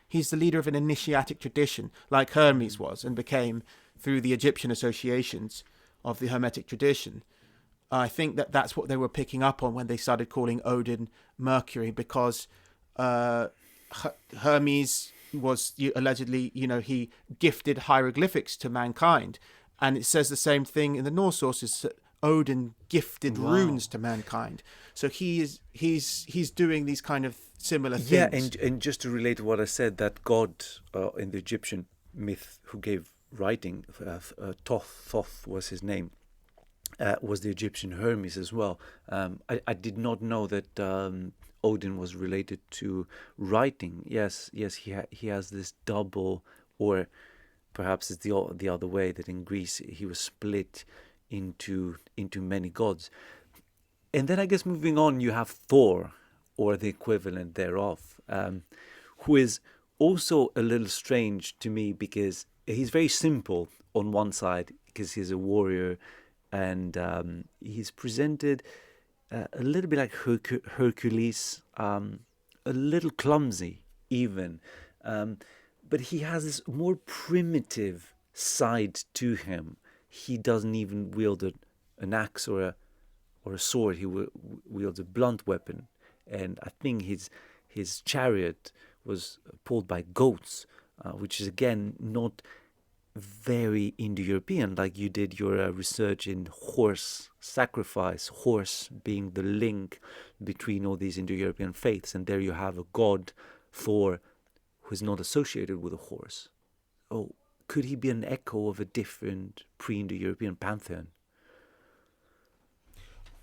he's the leader of an initiatic tradition, like Hermes was and became through the Egyptian associations of the Hermetic tradition. I think that's what they were picking up on when they started calling Odin Mercury, because Hermes was allegedly, he gifted hieroglyphics to mankind, and it says the same thing in the Norse sources, that Odin gifted runes to mankind. So he's doing these kind of similar things. Yeah, and just to relate to what I said, that god in the Egyptian myth who gave writing, Thoth was his name, was the Egyptian Hermes as well. I did not know that Odin was related to writing. Yes, he has this double, or perhaps it's the other way, that in Greece he was split into many gods. And then I guess moving on, you have Thor, or the equivalent thereof, who is also a little strange to me, because he's very simple on one side, because he's a warrior, and he's presented a little bit like Hercules, a little clumsy even, but he has this more primitive side to him. He doesn't even wield an axe or a sword. He wields a blunt weapon, and I think his chariot was pulled by goats, which is again not very Indo-European, like you did your research in horse sacrifice, horse being the link between all these Indo-European faiths, and there you have a god, Thor, who is not associated with a horse. Oh, could he be an echo of a different pre-Indo-European pantheon?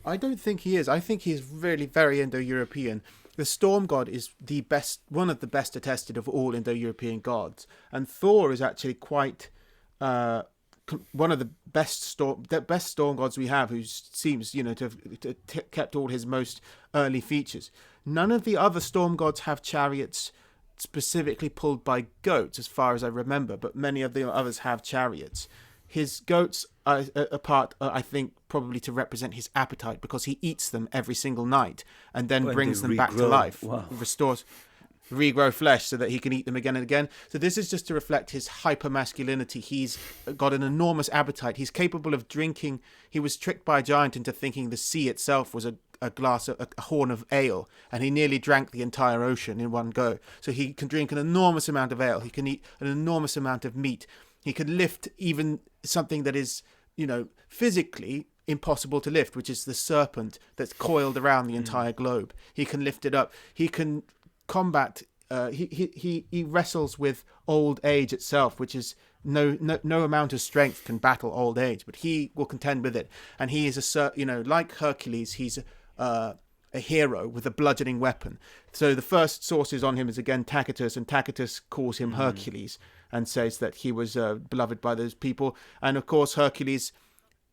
I don't think he is. I think he is really very Indo-European. The storm god is the best, one of the best attested of all Indo-European gods, and Thor is actually quite one of the best storm gods we have, who seems, to have kept all his most early features. None of the other storm gods have chariots specifically pulled by goats, as far as I remember, but many of the others have chariots. His goats are a part, I think, probably to represent his appetite, because he eats them every single night and then brings them back to life, regrow flesh so that he can eat them again and again. So this is just to reflect his hyper-masculinity. He's got an enormous appetite. He's capable of drinking. He was tricked by a giant into thinking the sea itself was a horn of ale, and he nearly drank the entire ocean in one go. So he can drink an enormous amount of ale. He can eat an enormous amount of meat. He can lift even something that is, physically impossible to lift, which is the serpent that's coiled around the entire globe. He can lift it up. He can combat. He wrestles with old age itself, which is no amount of strength can battle old age, but he will contend with it. And he is like Hercules, he's a hero with a bludgeoning weapon. So the first sources on him is again Tacitus, and Tacitus calls him Hercules and says that he was beloved by those people. And of course Hercules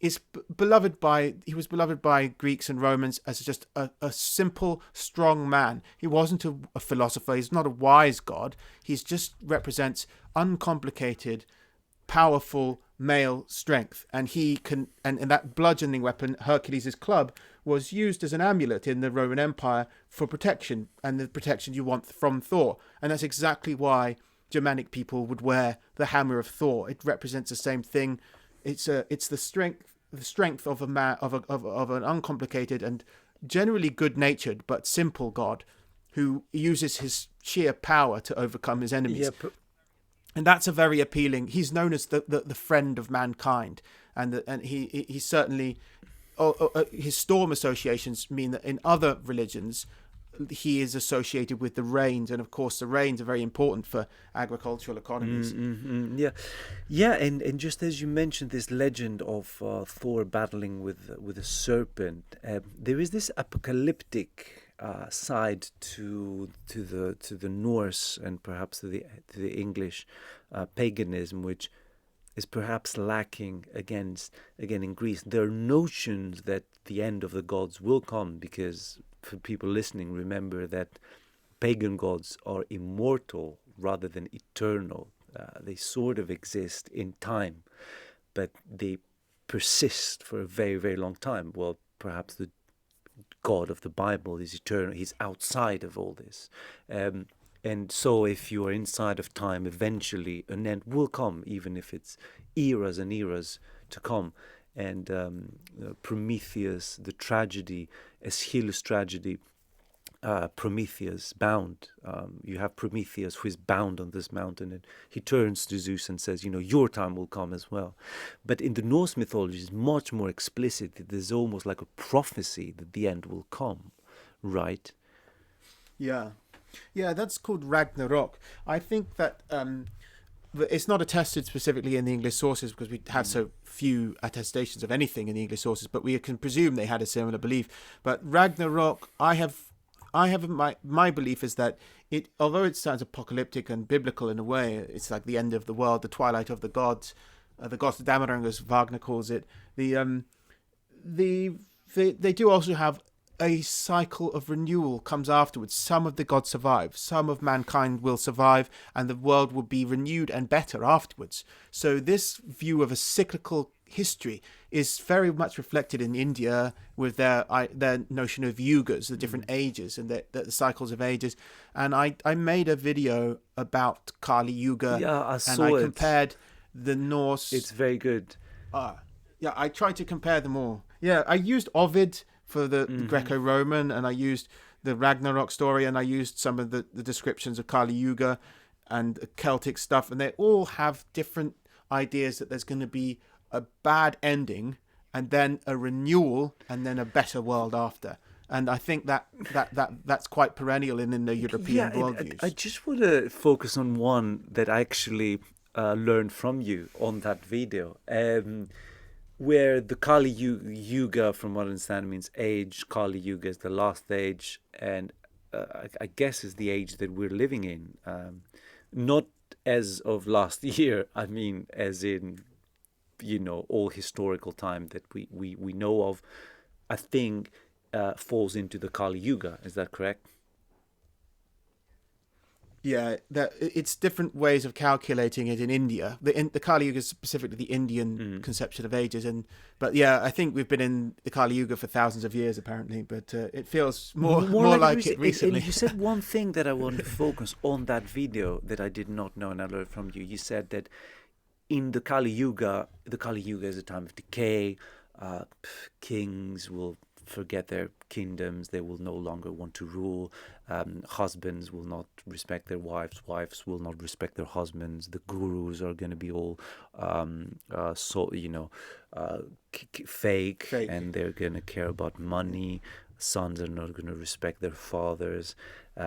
is beloved by Greeks and Romans as just a simple, strong man. He wasn't a philosopher. He's not a wise god. He just represents uncomplicated, powerful male strength. And he can, and that bludgeoning weapon, Hercules' club, was used as an amulet in the Roman Empire for protection, and the protection you want from Thor. And that's exactly why Germanic people would wear the hammer of Thor. It represents the same thing. It's the strength of a man, of an uncomplicated and generally good-natured but simple god who uses his sheer power to overcome his enemies. And that's a very appealing. He's known as the friend of mankind, and he certainly. His storm associations mean that in other religions he is associated with the rains, and of course the rains are very important for agricultural economies. And just as you mentioned this legend of Thor battling with a serpent, there is this apocalyptic side to the Norse and perhaps to the English paganism, which is perhaps lacking again in Greece. There are notions that the end of the gods will come, because for people listening, remember that pagan gods are immortal rather than eternal. They sort of exist in time, but they persist for a very, very long time. Well, perhaps the God of the Bible is eternal. He's outside of all this. And so if you are inside of time, eventually an end will come, even if it's eras and eras to come. And Prometheus, the tragedy, Aeschylus' tragedy, Prometheus bound. You have Prometheus who is bound on this mountain, and he turns to Zeus and says, your time will come as well. But in the Norse mythology, it's much more explicit. There's almost like a prophecy that the end will come, right? Yeah, that's called Ragnarok. I think that it's not attested specifically in the English sources because we have so few attestations of anything in the English sources, but we can presume they had a similar belief. But Ragnarok, my belief is that although it sounds apocalyptic and biblical in a way, it's like the end of the world, the twilight of the gods, the Gotterdammerung, as Wagner calls it. They do also have a cycle of renewal comes afterwards. Some of the gods survive, some of mankind will survive, and the world will be renewed and better afterwards. So this view of a cyclical history is very much reflected in India with their notion of yugas, the different ages and the cycles of ages. And I made a video about Kali Yuga, and I compared the Norse. It's very good. I tried to compare them all. I used Ovid for the Greco-Roman, and I used the Ragnarok story, and I used some of the descriptions of Kali Yuga and Celtic stuff, and they all have different ideas that there's going to be a bad ending and then a renewal and then a better world after. And I think that's quite perennial in the European worldviews. I just want to focus on one that I actually learned from you on that video, where the Kali Yuga, from what I understand, means age. Kali Yuga is the last age, and I guess is the age that we're living in. Not as of last year, I mean as in, all historical time that we know of, I think falls into the Kali Yuga. Is that correct? Yeah, it's different ways of calculating it in India. The Kali Yuga is specifically the Indian conception of ages, but yeah, I think we've been in the Kali Yuga for thousands of years apparently, but it feels more like it recently. And you said one thing that I wanted to focus on that video that I did not know, and I learned from you. You said that in the Kali Yuga is a time of decay. Kings will forget their kingdoms, they will no longer want to rule, husbands will not respect their wives, wives will not respect their husbands, the gurus are going to be all fake, and they're going to care about money, sons are not going to respect their fathers,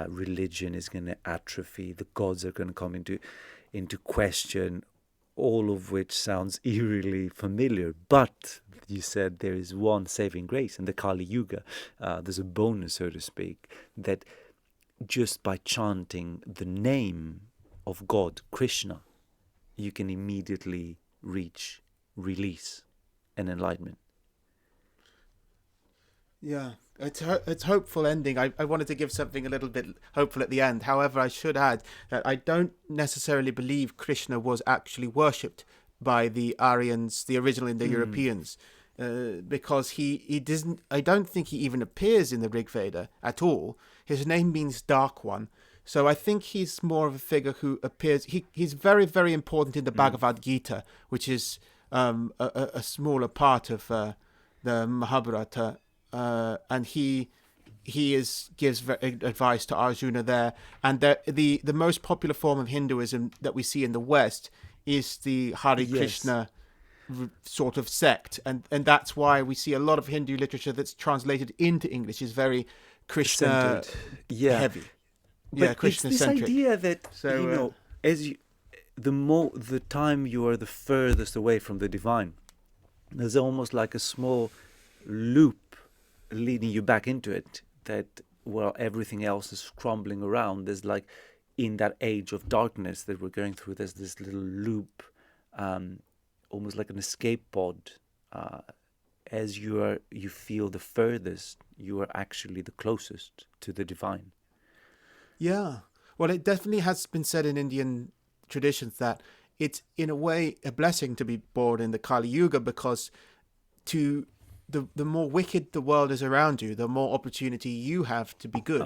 religion is going to atrophy, the gods are going to come into question, all of which sounds eerily familiar. But you said there is one saving grace in the Kali Yuga. There's a bonus, so to speak, that just by chanting the name of God, Krishna, you can immediately reach release and enlightenment. Yeah, it's hopeful ending. I wanted to give something a little bit hopeful at the end. However, I should add that I don't necessarily believe Krishna was actually worshipped by the Aryans, the original Indo-Europeans, because he doesn't. I don't think he even appears in the Rig Veda at all. His name means dark one. So I think he's more of a figure who appears. He's very, very important in the Bhagavad Gita, which is a smaller part of the Mahabharata. And he gives advice to Arjuna there, and the most popular form of Hinduism that we see in the West is the Hare Krishna sort of sect, and that's why we see a lot of Hindu literature that's translated into English is very Krishna heavy, Krishna centric. This idea that the time you are the furthest away from the divine, there's almost like a small loop leading you back into it, that while everything else is crumbling around, there's like in that age of darkness that we're going through, there's this little loop, almost like an escape pod. As you feel the furthest, you are actually the closest to the divine. Yeah, well, it definitely has been said in Indian traditions that it's in a way a blessing to be born in the Kali Yuga, because the more wicked the world is around you, the more opportunity you have to be good.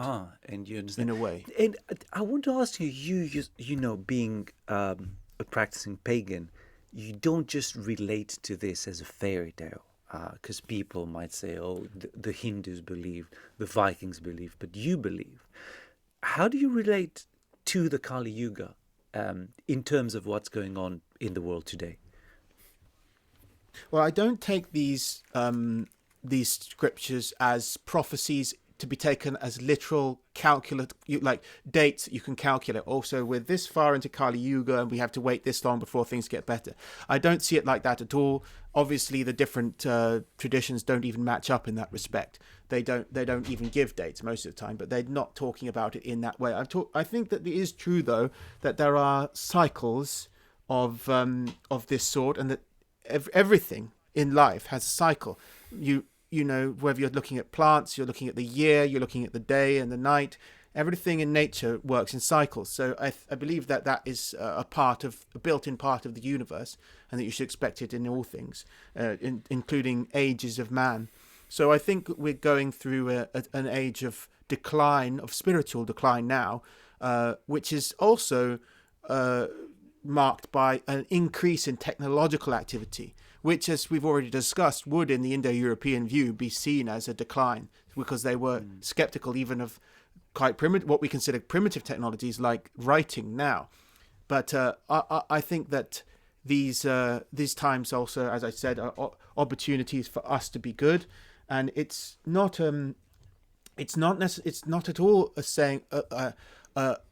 And you understand. In a way. And I want to ask you, being a practicing pagan, you don't just relate to this as a fairy tale, because people might say, oh, the Hindus believe, the Vikings believe, but you believe. How do you relate to the Kali Yuga in terms of what's going on in the world today? Well, I don't take these scriptures as prophecies to be taken as literal like dates you can calculate. Also, we're this far into Kali Yuga and we have to wait this long before things get better. I don't see it like that at all. Obviously, the different traditions don't even match up in that respect. They don't even give dates most of the time, but they're not talking about it in that way. I think that it is true, though, that there are cycles of this sort, and that everything in life has a cycle. You know, whether you're looking at plants, you're looking at the year, you're looking at the day and the night, everything in nature works in cycles. So I believe that is a built-in part of the universe, and that you should expect it in all things, including ages of man. So I think we're going through an age of decline, of spiritual decline now, which is also marked by an increase in technological activity, which, as we've already discussed, would, in the Indo-European view, be seen as a decline, because they were skeptical even of quite primitive, what we consider primitive technologies like writing now. But I think that these times also, as I said, are opportunities for us to be good, and it's not it's not at all a saying that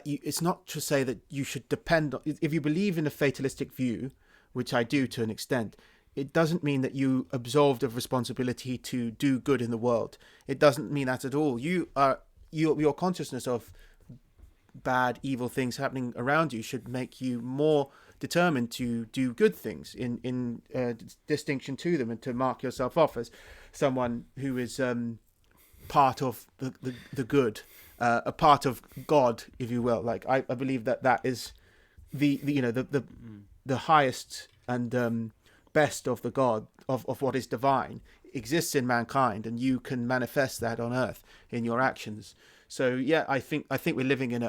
you. It's not to say that you should depend on. If you believe in a fatalistic view, which I do to an extent, it doesn't mean that you absolved of responsibility to do good in the world. It doesn't mean that at all. Your consciousness of bad, evil things happening around you should make you more determined to do good things in distinction to them, and to mark yourself off as someone who is part of the good, a part of God, if you will. Like I believe that is the the highest and best of the God of what is divine exists in mankind, and you can manifest that on earth in your actions. So yeah, I think we're living in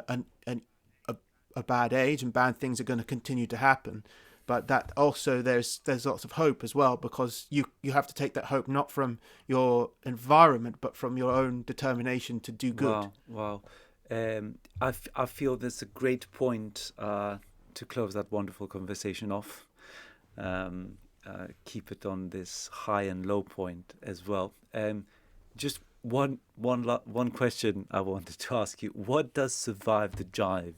a bad age, and bad things are going to continue to happen. But that also there's lots of hope as well, because you have to take that hope not from your environment but from your own determination to do good. Wow. I feel that's a great point to close that wonderful conversation off. Keep it on this high and low point as well. Just one question I wanted to ask you: what does Survive the Jive,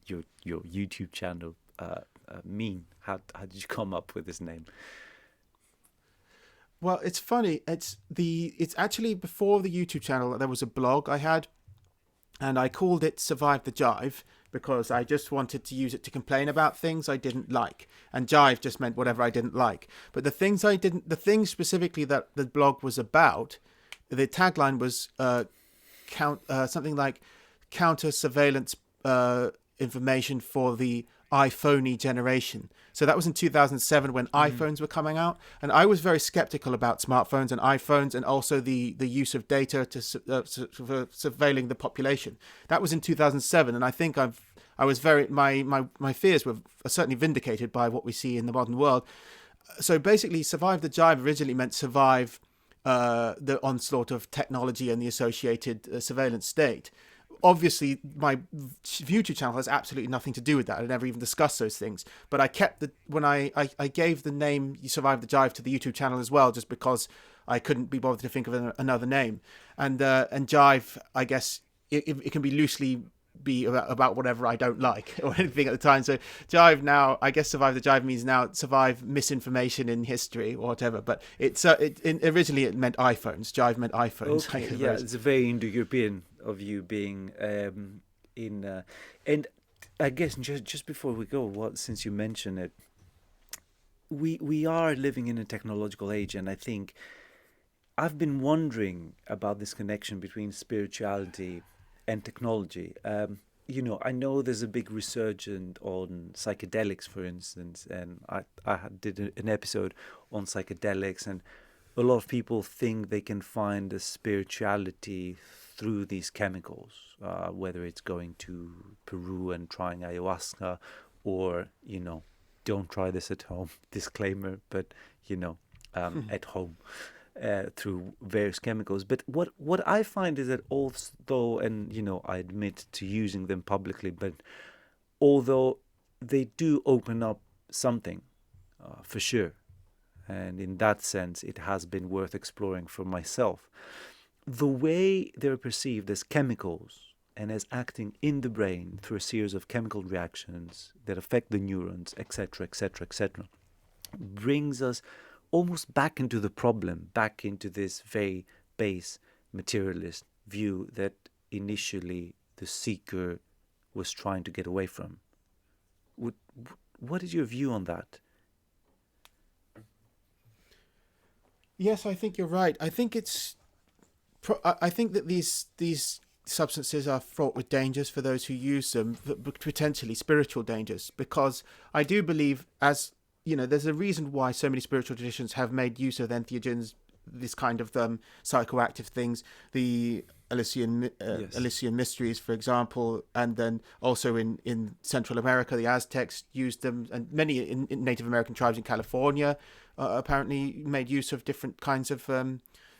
your YouTube channel, mean? How did you come up with this name? Well, it's funny. It's actually before the YouTube channel there was a blog I had, and I called it Survive the Jive because I just wanted to use it to complain about things I didn't like, and jive just meant whatever I didn't like. But the things specifically that the blog was about, the tagline was something like counter surveillance information for the iPhoney generation. So that was in 2007 when iPhones were coming out, and I was very skeptical about smartphones and iPhones, and also the use of data to surveilling the population. That was in 2007, and I think my fears were certainly vindicated by what we see in the modern world. So basically, Survive the Jive originally meant survive the onslaught of technology and the associated surveillance state. Obviously, my YouTube channel has absolutely nothing to do with that. I never even discussed those things. But I kept I gave the name "You Survive the Jive" to the YouTube channel as well, just because I couldn't be bothered to think of another name. And Jive, I guess it can be loosely be about whatever I don't like or anything at the time. So Jive now, I guess Survive the Jive means now survive misinformation in history or whatever. But originally it meant iPhones. Jive meant iPhones. Okay, yeah, it's a very Indo-European of you being and I guess just before we go, since you mentioned it, we are living in a technological age, and I think I've been wondering about this connection between spirituality and technology. I know there's a big resurgence on psychedelics, for instance, and I did an episode on psychedelics, and a lot of people think they can find a spirituality through these chemicals, whether it's going to Peru and trying ayahuasca, or don't try this at home, disclaimer, but at home. Through various chemicals. But what I find is that although, and I admit to using them publicly, but although they do open up something for sure, and in that sense it has been worth exploring for myself, the way they're perceived as chemicals and as acting in the brain through a series of chemical reactions that affect the neurons, etc., etc., etc., brings us almost back into the problem, back into this very base materialist view that initially the seeker was trying to get away from. What is your view on that? Yes, I think you're right. I think I think that these substances are fraught with dangers for those who use them, potentially spiritual dangers, because I do believe, as there's a reason why so many spiritual traditions have made use of entheogens, this kind of psychoactive things, the Elysian mysteries, for example, and then also in Central America, the Aztecs used them, and many in Native American tribes in California apparently made use of different kinds of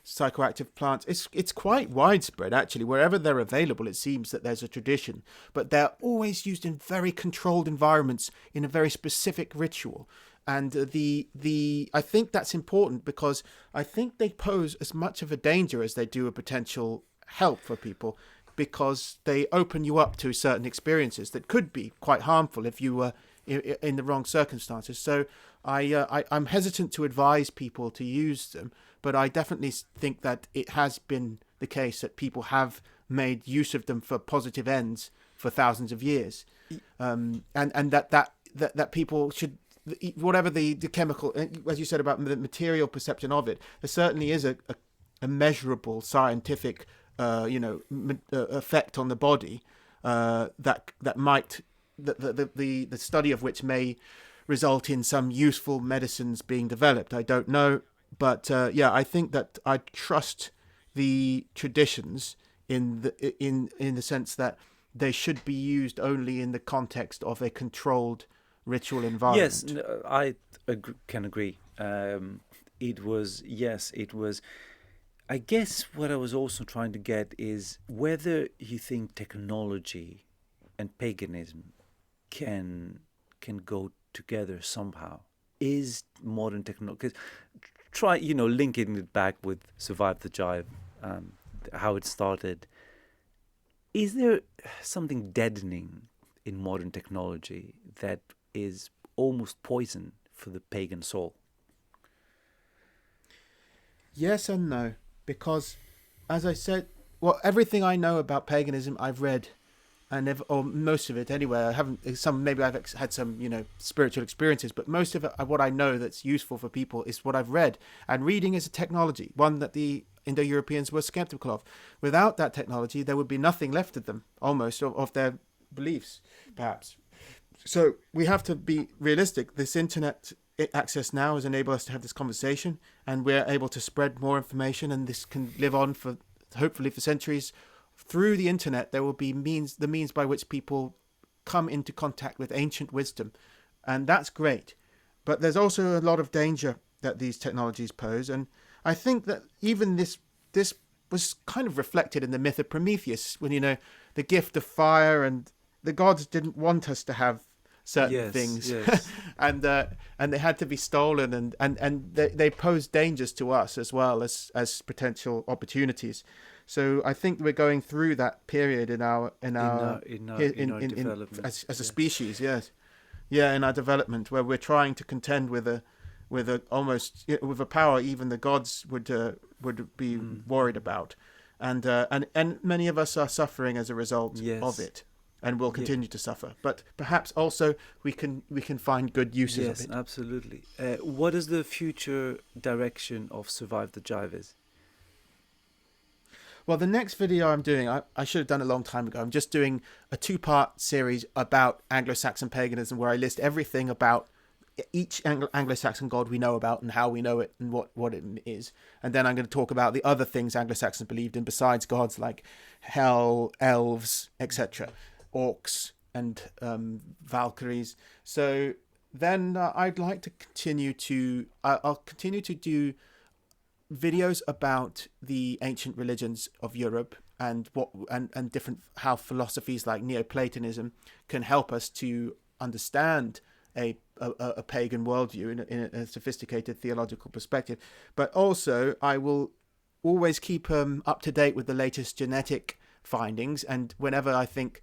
psychoactive plants. It's quite widespread, actually. Wherever they're available, it seems that there's a tradition. But they're always used in very controlled environments in a very specific ritual. And I think that's important because I think they pose as much of a danger as they do a potential help for people, because they open you up to certain experiences that could be quite harmful if you were in the wrong circumstances. So I'm hesitant to advise people to use them, but I definitely think that it has been the case that people have made use of them for positive ends for thousands of years, and that people should, whatever the chemical, as you said about the material perception of it, there certainly is a measurable scientific effect on the body that might the study of which may result in some useful medicines being developed. I don't know, but I think that I trust the traditions in the sense that they should be used only in the context of a controlled ritual environment. Yes, I can agree. It was. I guess what I was also trying to get is whether you think technology and paganism can go together somehow. Is modern technology, try linking it back with Survive the Jive, how it started. Is there something deadening in modern technology that is almost poison for the pagan soul? Yes and no, because, as I said, everything I know about paganism I've read, or most of it anyway. I haven't. Maybe I've had some spiritual experiences, but most of it, what I know that's useful for people is what I've read. And reading is a technology, one that the Indo-Europeans were skeptical of. Without that technology, there would be nothing left of them, almost, of their beliefs, perhaps. So we have to be realistic. This internet access now has enabled us to have this conversation, and we're able to spread more information, and this can live on for, hopefully, for centuries. Through the internet, there will be the means by which people come into contact with ancient wisdom, and that's great. But there's also a lot of danger that these technologies pose, and I think that even this was kind of reflected in the myth of Prometheus, when the gift of fire, and the gods didn't want us to have certain things, yes. and they had to be stolen, and they pose dangers to us as well as potential opportunities. So I think we're going through that period in our development as a species, yes, in our development, where we're trying to contend with a power even the gods would be worried about, and many of us are suffering as a result of it, and will continue to suffer. But perhaps also we can find good uses of it. Yes, absolutely. What is the future direction of Survive the Jive is? Well, the next video I'm doing, I should have done a long time ago. I'm just doing a 2-part series about Anglo-Saxon paganism, where I list everything about each Anglo-Saxon god we know about and how we know it and what it is. And then I'm going to talk about the other things Anglo-Saxons believed in besides gods like hell, elves, etc., orcs and Valkyries. So then I'd like to I'll continue to do videos about the ancient religions of Europe and different, how philosophies like Neoplatonism can help us to understand a pagan worldview in a sophisticated theological perspective. But also I will always keep up to date with the latest genetic findings, and whenever I think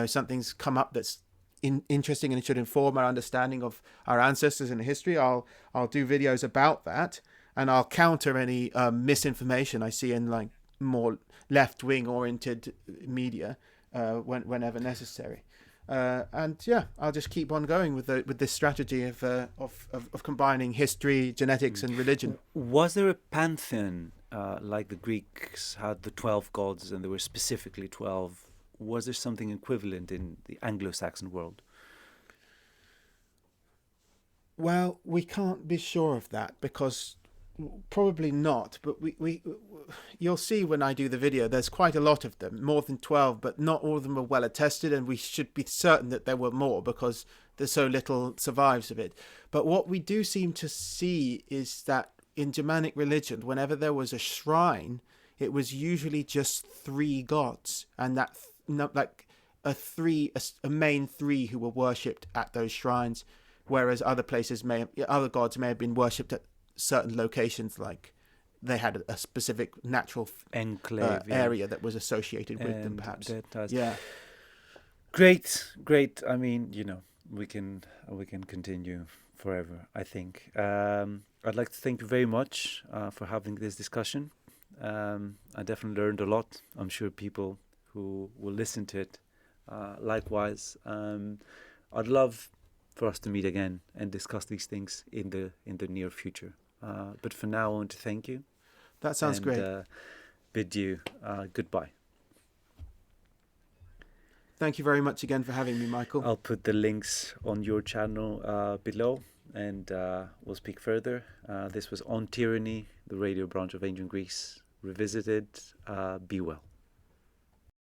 something's come up that's interesting and it should inform our understanding of our ancestors and history, I'll do videos about that. And I'll counter any misinformation I see in like more left-wing oriented media whenever necessary. I'll just keep on going with this strategy of combining history, genetics, and religion. Was there a pantheon like the Greeks had the 12 gods, and there were specifically 12? Was there something equivalent in the Anglo-Saxon world? Well, we can't be sure of that, because probably not, but you'll see when I do the video, there's quite a lot of them, more than 12, but not all of them are well attested, and we should be certain that there were more because there's so little survives of it. But what we do seem to see is that in Germanic religion, whenever there was a shrine, it was usually just three gods, and that like a main three who were worshipped at those shrines, whereas other other gods may have been worshipped at certain locations, like they had a specific natural enclave area that was associated with them, and perhaps. yeah. Great. I mean, we can continue forever, I think. I'd like to thank you very much for having this discussion. I definitely learned a lot. I'm sure people who will listen to it likewise. I'd love for us to meet again and discuss these things in the near future. But for now, I want to thank you. That sounds great. Bid you goodbye. Thank you very much again for having me, Michael. I'll put the links on your channel below, and we'll speak further. This was On Tyranny, the radio branch of Ancient Greece Revisited. Be well.